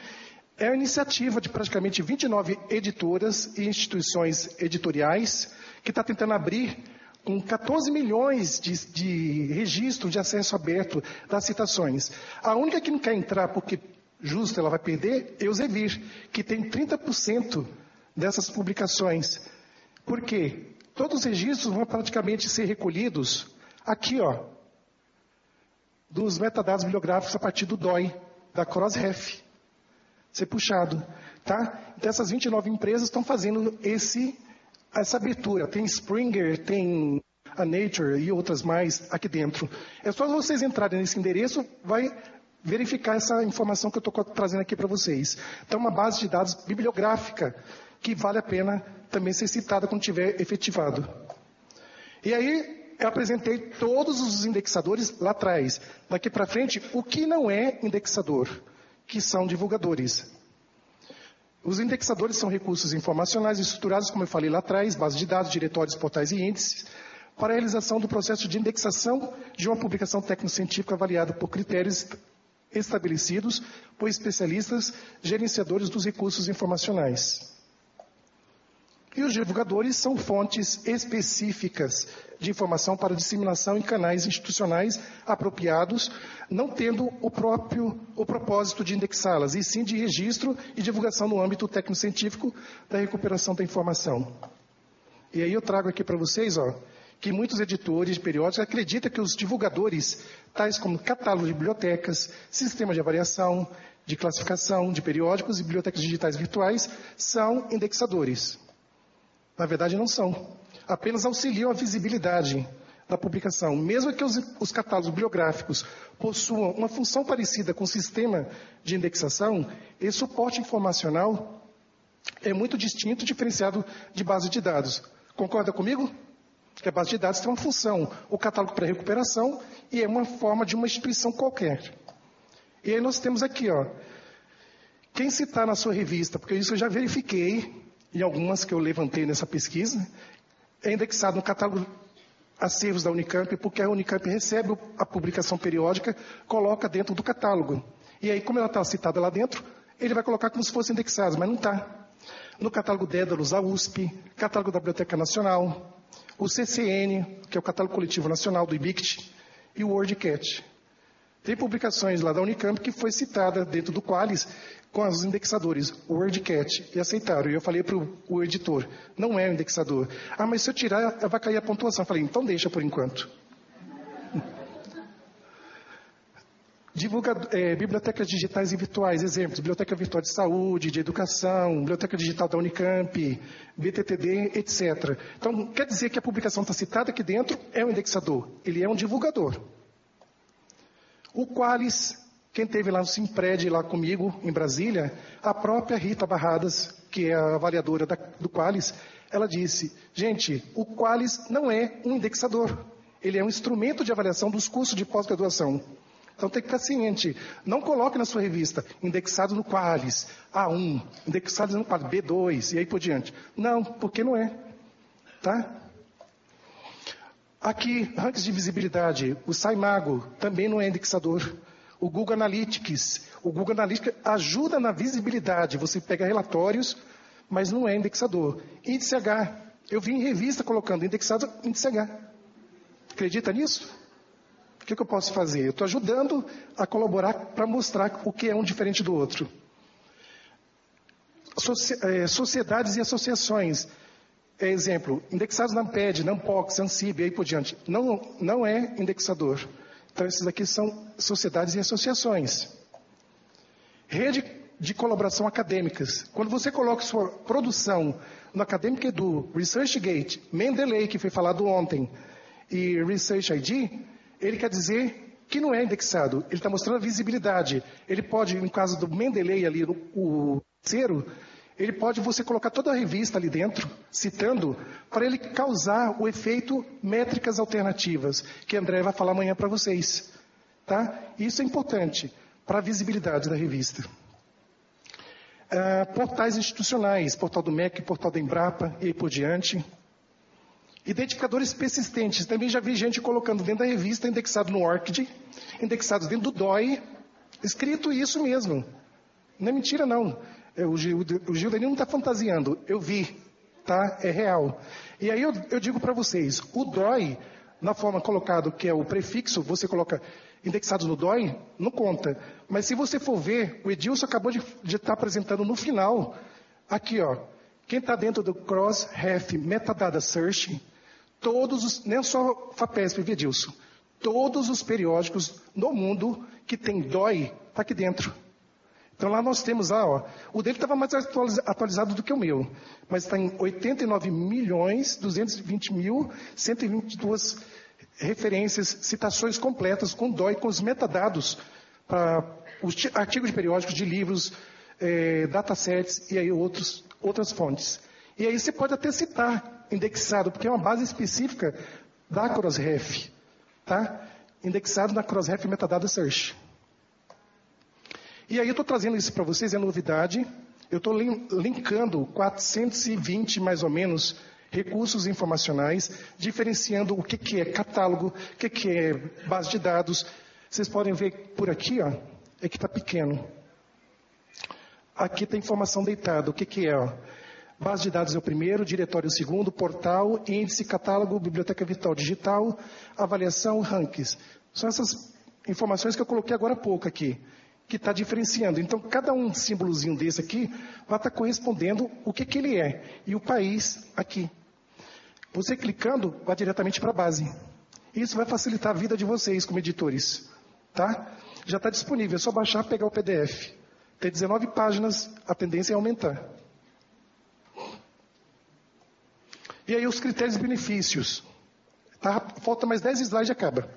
[SPEAKER 1] É uma iniciativa de praticamente 29 editoras e instituições editoriais que está tentando abrir com 14 milhões de registro de acesso aberto das citações. A única que não quer entrar porque justo ela vai perder é o Elsevier, que tem 30% dessas publicações. Por quê? Todos os registros vão praticamente ser recolhidos aqui, ó, dos metadados bibliográficos a partir do DOI, da Crossref. Ser puxado, tá? Então essas 29 empresas estão fazendo essa abertura. Tem Springer, tem a Nature e outras mais aqui dentro. É só vocês entrarem nesse endereço, vai verificar essa informação que eu estou trazendo aqui para vocês. Então uma base de dados bibliográfica que vale a pena também ser citada quando tiver efetivado. E aí eu apresentei todos os indexadores lá atrás. Daqui para frente, o que não é indexador, que são divulgadores. Os indexadores são recursos informacionais estruturados, como eu falei lá atrás, bases de dados, diretórios, portais e índices, para a realização do processo de indexação de uma publicação técnico-científica avaliada por critérios estabelecidos por especialistas gerenciadores dos recursos informacionais. E os divulgadores são fontes específicas de informação para disseminação em canais institucionais apropriados, não tendo o propósito de indexá-las, e sim de registro e divulgação no âmbito técnico-científico da recuperação da informação. E aí eu trago aqui para vocês, que muitos editores de periódicos acreditam que os divulgadores, tais como catálogo de bibliotecas, sistema de avaliação, de classificação de periódicos e bibliotecas digitais virtuais, são indexadores. Na verdade, não são. Apenas auxiliam a visibilidade da publicação. Mesmo que os catálogos bibliográficos possuam uma função parecida com o sistema de indexação, esse suporte informacional é muito distinto e diferenciado de base de dados. Concorda comigo? Que a base de dados tem uma função, o catálogo para recuperação, e é uma forma de uma instituição qualquer. E aí nós temos aqui, quem citar na sua revista, porque isso eu já verifiquei, em algumas que eu levantei nessa pesquisa, é indexado no catálogo acervos da Unicamp, porque a Unicamp recebe a publicação periódica, coloca dentro do catálogo. E aí, como ela está citada lá dentro, ele vai colocar como se fosse indexado, mas não está. No catálogo Dédalus, da USP, catálogo da Biblioteca Nacional, o CCN, que é o catálogo coletivo nacional do IBICT, e o WordCat. Tem publicações lá da Unicamp que foi citada dentro do Qualis com os indexadores, o WordCat, e aceitaram. E eu falei para o editor, não é o indexador. Ah, mas se eu tirar, vai cair a pontuação. Eu falei, então deixa por enquanto. Bibliotecas digitais e virtuais, exemplos, Biblioteca Virtual de Saúde, de Educação, Biblioteca Digital da Unicamp, BTTD, etc. Então, quer dizer que a publicação está citada aqui dentro, é um indexador, ele é um divulgador. O Qualis, quem esteve lá no Simpred, lá comigo, em Brasília, a própria Rita Barradas, que é a avaliadora do Qualis, ela disse, gente, o Qualis não é um indexador, ele é um instrumento de avaliação dos cursos de pós-graduação. Então tem que ficar ciente, não coloque na sua revista, indexado no Qualis, A1, indexado no Qualis, B2, e aí por diante. Não, porque não é. Tá? Aqui, rankings de visibilidade, o SciMago também não é indexador. O Google Analytics ajuda na visibilidade, você pega relatórios, mas não é indexador. Índice H, eu vi em revista colocando indexado índice H. Acredita nisso? O que eu posso fazer? Eu estou ajudando a colaborar para mostrar o que é um diferente do outro. Sociedades e associações. Exemplo, indexados na ANPED, na ANPOX, ANSIB, e aí por diante. Não é indexador. Então, esses aqui são sociedades e associações. Rede de colaboração acadêmicas. Quando você coloca sua produção no Academic Edu, ResearchGate, Mendeley, que foi falado ontem, e Research ID, ele quer dizer que não é indexado. Ele está mostrando a visibilidade. Ele pode, no caso do Mendeley ali, o terceiro, ele pode você colocar toda a revista ali dentro, citando, para ele causar o efeito métricas alternativas, que André vai falar amanhã para vocês. Tá? Isso é importante para a visibilidade da revista. Portais institucionais, portal do MEC, portal da Embrapa e aí por diante. Identificadores persistentes. Também já vi gente colocando dentro da revista, indexado no ORCID, indexados dentro do DOI, escrito isso mesmo. Não é mentira, não. O Gil Danilo não está fantasiando. Eu vi, tá? É real. E aí eu digo para vocês, o DOI, na forma colocado, que é o prefixo, você coloca indexados no DOI, não conta. Mas se você for ver, o Edilson acabou de estar apresentando no final, aqui, quem está dentro do Crossref Metadata Search, nem só FAPESP, Edilson, todos os periódicos no mundo que tem DOI, está aqui dentro. Então lá nós temos o dele estava mais atualizado do que o meu, mas está em 89.220.122 referências, citações completas com DOI, com os metadados para os artigos de periódicos, de livros, datasets e aí outras fontes. E aí você pode até citar indexado, porque é uma base específica da Crossref, tá? Indexado na Crossref Metadata Search. E aí eu estou trazendo isso para vocês, é novidade. Eu estou linkando 420, mais ou menos, recursos informacionais, diferenciando o que é catálogo, o que é base de dados. Vocês podem ver por aqui, é que está pequeno. Aqui está informação deitada. O que é? Base de dados é o primeiro, diretório é o segundo, portal, índice, catálogo, biblioteca virtual digital, avaliação, rankings. São essas informações que eu coloquei agora há pouco aqui, que está diferenciando. Então, cada um símbolozinho desse aqui vai estar correspondendo o que ele é. E o país aqui. Você clicando, vai diretamente para a base. Isso vai facilitar a vida de vocês como editores. Tá? Já está disponível, é só baixar e pegar o PDF. Tem 19 páginas, a tendência é aumentar. E aí os critérios e benefícios. Tá? Falta mais 10 slides e acaba.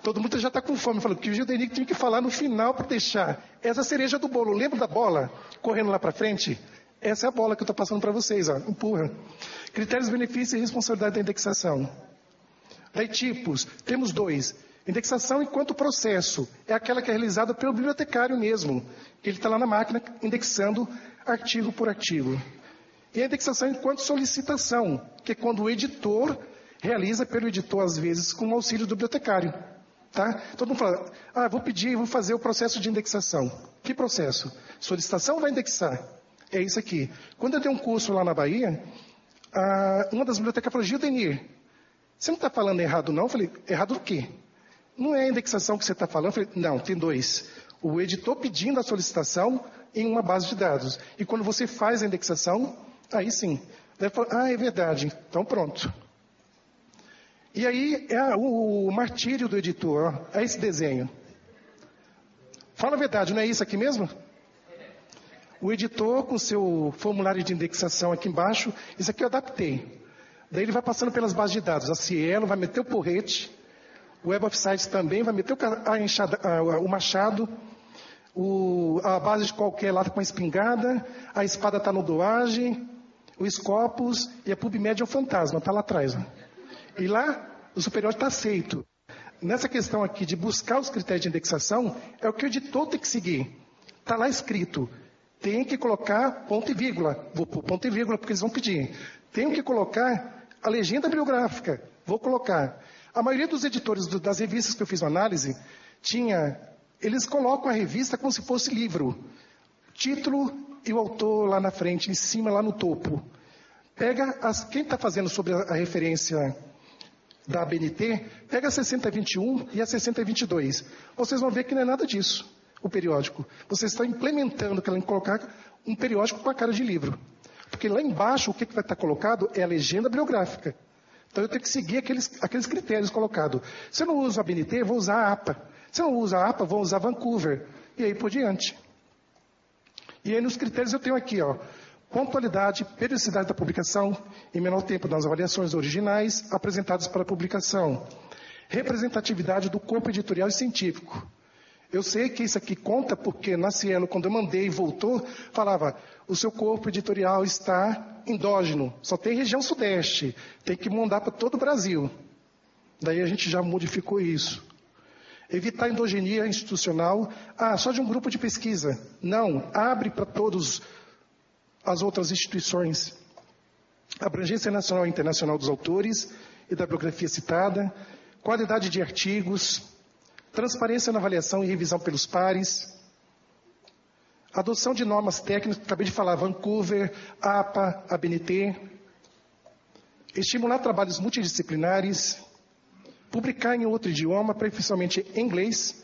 [SPEAKER 1] Todo mundo já está com fome, falando que o Gildenic tinha que falar no final para deixar essa cereja do bolo. Lembra da bola correndo lá para frente? Essa é a bola que eu estou passando para vocês. Ó. Empurra. Critérios, benefícios e responsabilidade da indexação. Daí tipos, temos 2. Indexação enquanto processo. É aquela que é realizada pelo bibliotecário mesmo. Ele está lá na máquina indexando artigo por artigo. E a indexação enquanto solicitação, que é quando o editor realiza pelo editor, às vezes, com o auxílio do bibliotecário. Tá? Todo mundo fala, vou fazer o processo de indexação. Que processo? Solicitação vai indexar. É isso aqui. Quando eu dei um curso lá na Bahia, uma das bibliotecas falou, Gildenir, você não está falando errado não? Eu falei, errado o quê? Não é a indexação que você está falando? Eu falei, não, tem 2. O editor pedindo a solicitação em uma base de dados. E quando você faz a indexação, aí sim. Daí falou, é verdade. Então pronto. E aí é o martírio do editor. Ó, é esse desenho. Fala a verdade, não é isso aqui mesmo? O editor com seu formulário de indexação aqui embaixo, isso aqui eu adaptei. Daí ele vai passando pelas bases de dados. A Cielo vai meter o porrete. O Web of Sites também vai meter o machado. A base de qualquer lata com a espingarda. A espada está no doagem. O Scopus e a PubMed é o fantasma, está lá atrás. Ó. E lá, o superior está aceito. Nessa questão aqui de buscar os critérios de indexação, é o que o editor tem que seguir. Está lá escrito. Tem que colocar ponto e vírgula. Vou pôr ponto e vírgula porque eles vão pedir. Tenho que colocar a legenda bibliográfica. Vou colocar. A maioria dos editores das revistas que eu fiz uma análise, eles colocam a revista como se fosse livro. Título e o autor lá na frente, em cima, lá no topo. Quem está fazendo sobre a referência da ABNT, pega a 6021 e a 6022. Vocês vão ver que não é nada disso, o periódico. Vocês estão implementando, querendo colocar um periódico com a cara de livro. Porque lá embaixo, o que vai estar colocado é a legenda bibliográfica. Então eu tenho que seguir aqueles critérios colocados. Se eu não uso a ABNT, vou usar a APA. Se eu não uso a APA, vou usar Vancouver. E aí por diante. E aí nos critérios eu tenho aqui, ó. Pontualidade, periodicidade da publicação, em menor tempo das avaliações originais apresentadas para a publicação. Representatividade do corpo editorial e científico. Eu sei que isso aqui conta porque na Cielo, quando eu mandei e voltou, falava, o seu corpo editorial está endógeno, só tem região sudeste, tem que mandar para todo o Brasil. Daí a gente já modificou isso. Evitar endogenia institucional, só de um grupo de pesquisa. Não, abre para todos as outras instituições. Abrangência nacional e internacional dos autores e da bibliografia citada, qualidade de artigos, transparência na avaliação e revisão pelos pares, adoção de normas técnicas, acabei de falar, Vancouver, APA, ABNT, estimular trabalhos multidisciplinares, publicar em outro idioma, preferencialmente em inglês,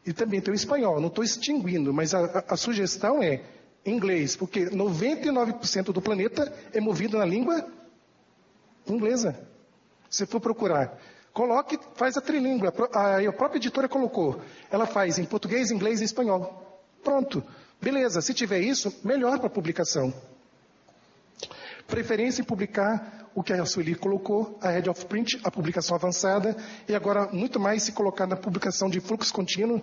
[SPEAKER 1] e também tem o espanhol. Não estou extinguindo, mas a sugestão é inglês, porque 99% do planeta é movido na língua inglesa. Se for procurar, coloque, faz a trilíngua. A própria editora colocou. Ela faz em português, inglês e espanhol. Pronto. Beleza. Se tiver isso, melhor para a publicação. Preferência em publicar o que a Sueli colocou, a Head of Print, a publicação avançada, e agora muito mais se colocar na publicação de fluxo contínuo,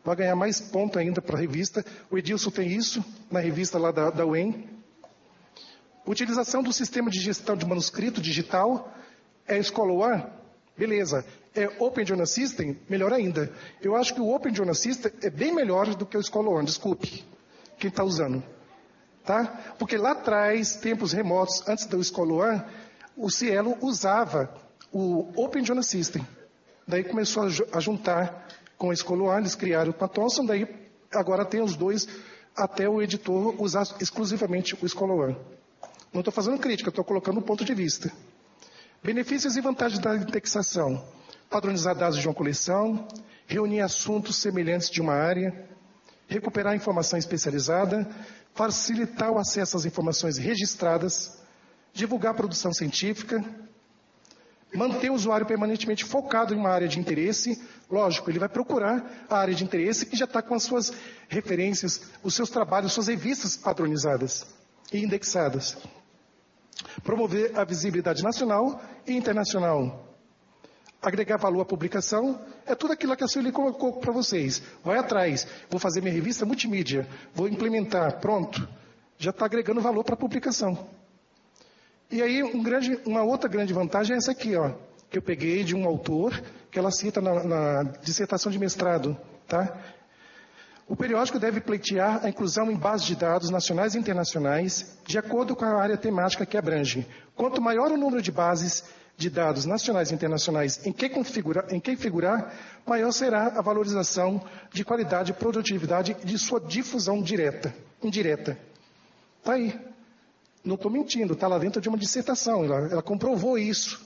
[SPEAKER 1] vai ganhar mais ponto ainda para a revista. O Edilson tem isso na revista lá da UEM. Utilização do sistema de gestão de manuscrito digital. É Scholar? Beleza. É Open Journal System? Melhor ainda. Eu acho que o Open Journal System é bem melhor do que o Scholar, desculpe, quem está usando. Tá? Porque lá atrás, tempos remotos, antes do Scholar, o Cielo usava o Open Journal System. Daí começou a juntar com o Scholar, eles criaram o Thomson, daí agora tem os dois até o editor usar exclusivamente o Scholar One. Não estou fazendo crítica, estou colocando um ponto de vista. Benefícios e vantagens da indexação. Padronizar dados de uma coleção, reunir assuntos semelhantes de uma área, recuperar informação especializada, facilitar o acesso às informações registradas, divulgar a produção científica, manter o usuário permanentemente focado em uma área de interesse. Lógico, ele vai procurar a área de interesse que já está com as suas referências, os seus trabalhos, suas revistas padronizadas e indexadas. Promover a visibilidade nacional e internacional. Agregar valor à publicação é tudo aquilo que a Sueli colocou para vocês. Vai atrás, vou fazer minha revista multimídia, vou implementar, pronto. Já está agregando valor para a publicação. E aí, uma outra grande vantagem é essa aqui, ó, que eu peguei de um autor, que ela cita na dissertação de mestrado. Tá? O periódico deve pleitear a inclusão em bases de dados nacionais e internacionais, de acordo com a área temática que abrange. Quanto maior o número de bases de dados nacionais e internacionais em que figurar, maior será a valorização de qualidade e produtividade de sua difusão indireta. Está aí. Não estou mentindo, está lá dentro de uma dissertação, ela comprovou isso.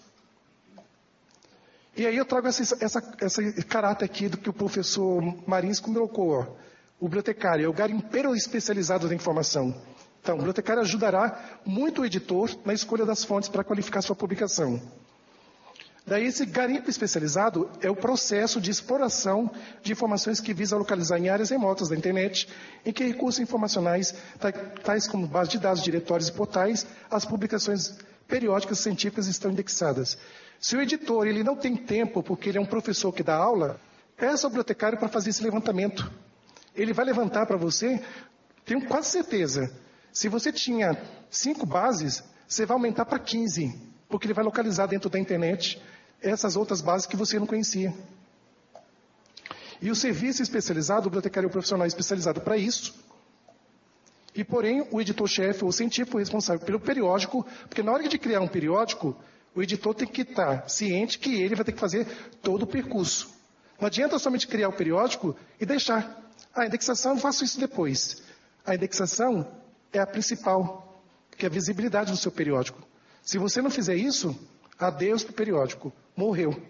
[SPEAKER 1] E aí eu trago esse caráter aqui do que o professor Marins colocou, ó. O bibliotecário é o garimpeiro especializado da informação. Então, o bibliotecário ajudará muito o editor na escolha das fontes para qualificar sua publicação. Daí, esse garimpo especializado é o processo de exploração de informações que visa localizar em áreas remotas da internet, em que recursos informacionais, tais como base de dados, diretórios e portais, as publicações periódicas científicas estão indexadas. Se o editor ele não tem tempo, porque ele é um professor que dá aula, peça ao bibliotecário para fazer esse levantamento. Ele vai levantar para você, tenho quase certeza, se você tinha 5 bases, você vai aumentar para 15, porque ele vai localizar dentro da internet essas outras bases que você não conhecia. E o serviço especializado, o bibliotecário é o profissional especializado para isso, e porém o editor-chefe ou científico responsável pelo periódico, porque na hora de criar um periódico, o editor tem que estar ciente que ele vai ter que fazer todo o percurso. Não adianta somente criar o periódico e deixar. A indexação, eu faço isso depois. A indexação é a principal, que é a visibilidade do seu periódico. Se você não fizer isso, adeus para o periódico. Morreu.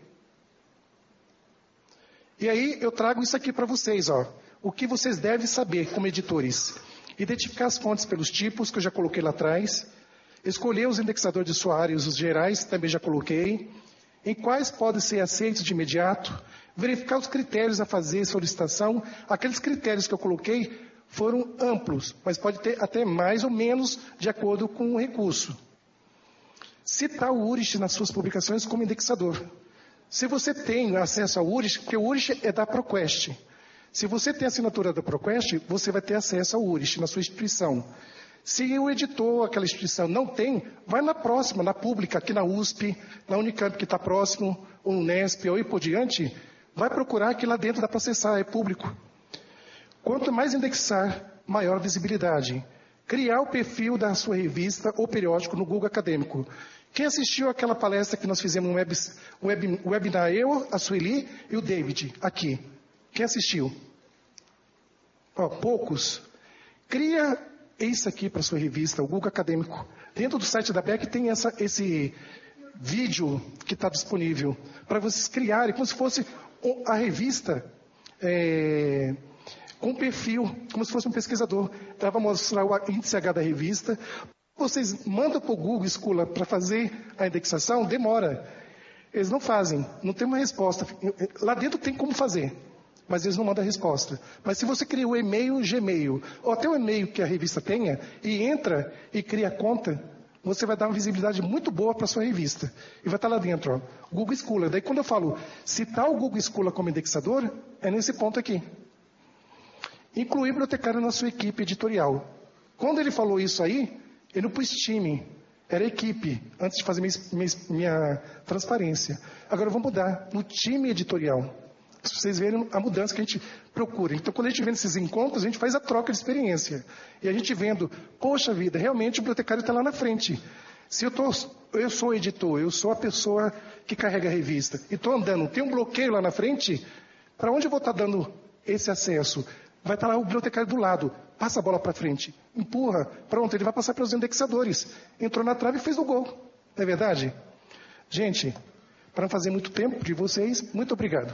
[SPEAKER 1] E aí eu trago isso aqui para vocês, ó. O que vocês devem saber como editores. Identificar as fontes pelos tipos, que eu já coloquei lá atrás. Escolher os indexadores de sua área, os gerais, também já coloquei. Em quais podem ser aceitos de imediato. Verificar os critérios a fazer solicitação. Aqueles critérios que eu coloquei foram amplos, mas pode ter até mais ou menos de acordo com o recurso. Citar o URIST nas suas publicações como indexador. Se você tem acesso ao URIST, porque o URIST é da ProQuest. Se você tem assinatura da ProQuest, você vai ter acesso ao URIST na sua instituição. Se o editor, aquela instituição, não tem, vai na próxima, na pública, aqui na USP, na Unicamp, que está próximo, ou no Unesp, ou e por diante, vai procurar que lá dentro dá para acessar, é público. Quanto mais indexar, maior visibilidade. Criar o perfil da sua revista ou periódico no Google Acadêmico. Quem assistiu àquela palestra que nós fizemos no webinar, eu, a Sueli e o David, aqui. Quem assistiu? Ó, poucos. Cria isso aqui para a sua revista, o Google Acadêmico. Dentro do site da BEC tem esse vídeo que está disponível para vocês criarem, como se fosse a revista com perfil, como se fosse um pesquisador. Ela vai mostrar o índice H da revista. Vocês mandam para o Google Scholar para fazer a indexação, demora. Eles não fazem, não tem uma resposta. Lá dentro tem como fazer, mas eles não mandam a resposta. Mas se você cria o e-mail Gmail, ou até o e-mail que a revista tenha, e entra e cria a conta, você vai dar uma visibilidade muito boa para a sua revista. E vai estar lá dentro, ó, Google Scholar. Daí quando eu falo citar o Google Scholar como indexador, é nesse ponto aqui. Incluir bibliotecário na sua equipe editorial. Quando ele falou isso aí, ele não pôs time, era equipe, antes de fazer minha transparência. Agora eu vou mudar no time editorial. Para vocês verem a mudança que a gente procura. Então, quando a gente vê nesses encontros, a gente faz a troca de experiência. E a gente vendo, poxa vida, realmente o bibliotecário está lá na frente. Se eu sou editor, eu sou a pessoa que carrega a revista, e estou andando, tem um bloqueio lá na frente, para onde eu vou estar dando esse acesso? vai estar lá o bibliotecário do lado, passa a bola para frente, empurra, pronto, ele vai passar para os indexadores. Entrou na trave e fez o gol. Não é verdade? Gente, para não fazer muito tempo de vocês, muito obrigado.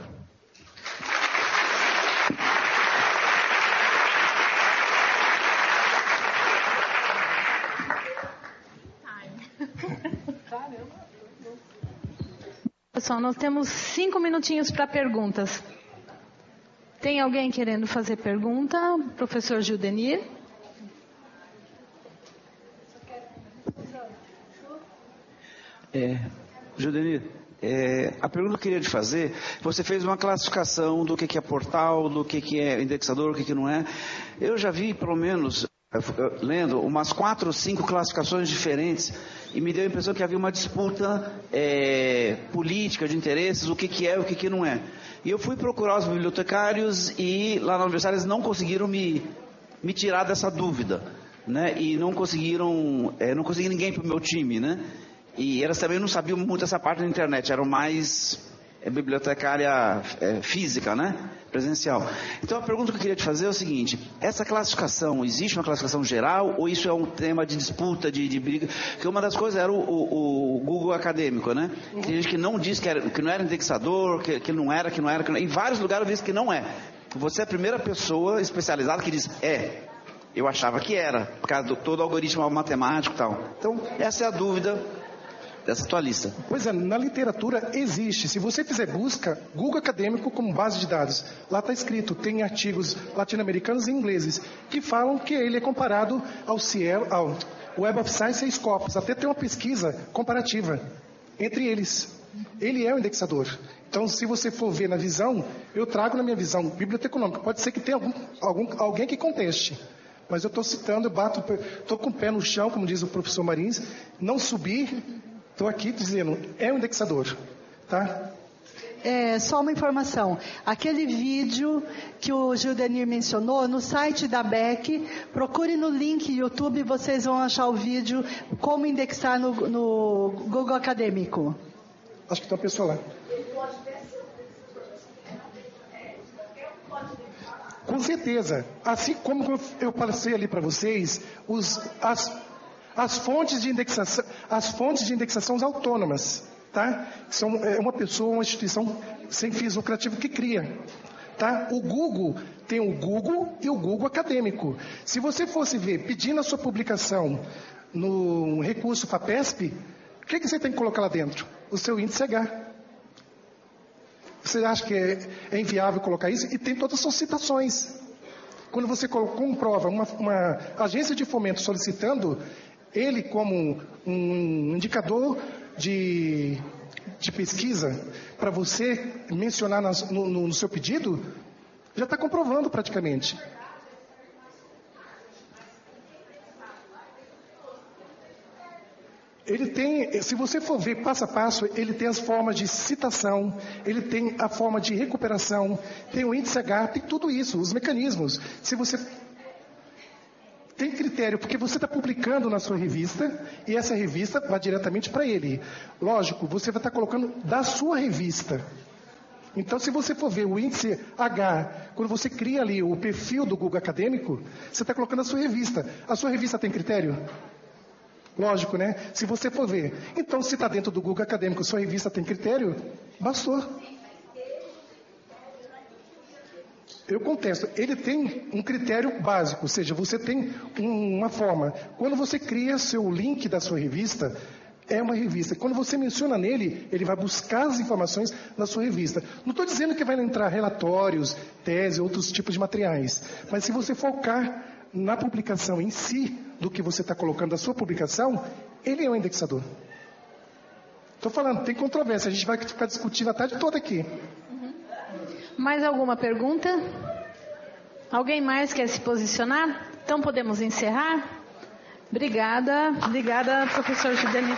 [SPEAKER 2] Pessoal, nós temos 5 minutinhos para perguntas. Tem alguém querendo fazer pergunta? Professor Gildenir?
[SPEAKER 6] Gildenir, a pergunta que eu queria te fazer, você fez uma classificação do que é portal, do que é indexador, o que não é. Eu já vi, pelo menos, lendo, umas 4 ou 5 classificações diferentes e me deu a impressão que havia uma disputa política de interesses, o que é e o que não é. E eu fui procurar os bibliotecários e lá na universidade eles não conseguiram me tirar dessa dúvida, né? E não conseguiram ninguém para o meu time, né? E elas também não sabiam muito essa parte da internet, eram mais bibliotecária física, né? Presencial. Então a pergunta que eu queria te fazer é o seguinte: essa classificação, existe uma classificação geral ou isso é um tema de disputa, de briga? Porque uma das coisas era o Google acadêmico, né? Tem gente que não disse que não era indexador, que não era. Em vários lugares eu disse que não é. Você é a primeira pessoa especializada que diz eu achava que era, por causa de todo o algoritmo matemático e tal. Então essa é a dúvida dessa tua lista.
[SPEAKER 1] Pois é, na literatura existe. Se você fizer busca, Google Acadêmico como base de dados, lá está escrito, tem artigos latino-americanos e ingleses que falam que ele é comparado ao Cielo, ao Web of Science e Scopus. Até tem uma pesquisa comparativa entre eles. Ele é o indexador. Então, se você for ver na visão, eu trago na minha visão biblioteconômica. Pode ser que tenha alguém que conteste. Mas eu estou citando, estou com o pé no chão, como diz o professor Marins, não subir. Estou aqui dizendo, é um indexador, tá?
[SPEAKER 7] Só uma informação. Aquele vídeo que o Gildenir mencionou, no site da BEC, procure no link YouTube, vocês vão achar o vídeo como indexar no Google Acadêmico.
[SPEAKER 1] Acho que tem uma pessoa lá. Com certeza. Assim como eu passei ali para vocês, as fontes de indexação são autônomas, tá? São uma pessoa, uma instituição sem fins lucrativos que cria, tá? O Google tem o Google e o Google Acadêmico. Se você fosse ver pedindo a sua publicação no recurso FAPESP, o que você tem que colocar lá dentro? O seu índice H. Você acha que é inviável colocar isso? E tem todas as suas citações. Quando você comprova uma agência de fomento solicitando ele como um indicador de pesquisa para você mencionar no seu pedido, já está comprovando praticamente. Ele tem, se você for ver passo a passo, ele tem as formas de citação, ele tem a forma de recuperação, tem o índice H, tem tudo isso, os mecanismos. Se você tem critério, porque você está publicando na sua revista e essa revista vai diretamente para ele. Lógico, você vai estar colocando da sua revista. Então, se você for ver o índice H, quando você cria ali o perfil do Google Acadêmico, você está colocando a sua revista. A sua revista tem critério? Lógico, né? Se você for ver. Então, se está dentro do Google Acadêmico, sua revista tem critério, bastou. Eu contesto. Ele tem um critério básico, ou seja, você tem uma forma. Quando você cria seu link da sua revista, é uma revista. Quando você menciona nele, ele vai buscar as informações na sua revista. Não estou dizendo que vai entrar relatórios, tese, outros tipos de materiais. Mas se você focar na publicação em si, do que você está colocando da sua publicação, ele é um indexador. Estou falando, tem controvérsia. A gente vai ficar discutindo a tarde toda aqui.
[SPEAKER 2] Mais alguma pergunta? Alguém mais quer se posicionar? Então podemos encerrar? Obrigada, professor Gildenir.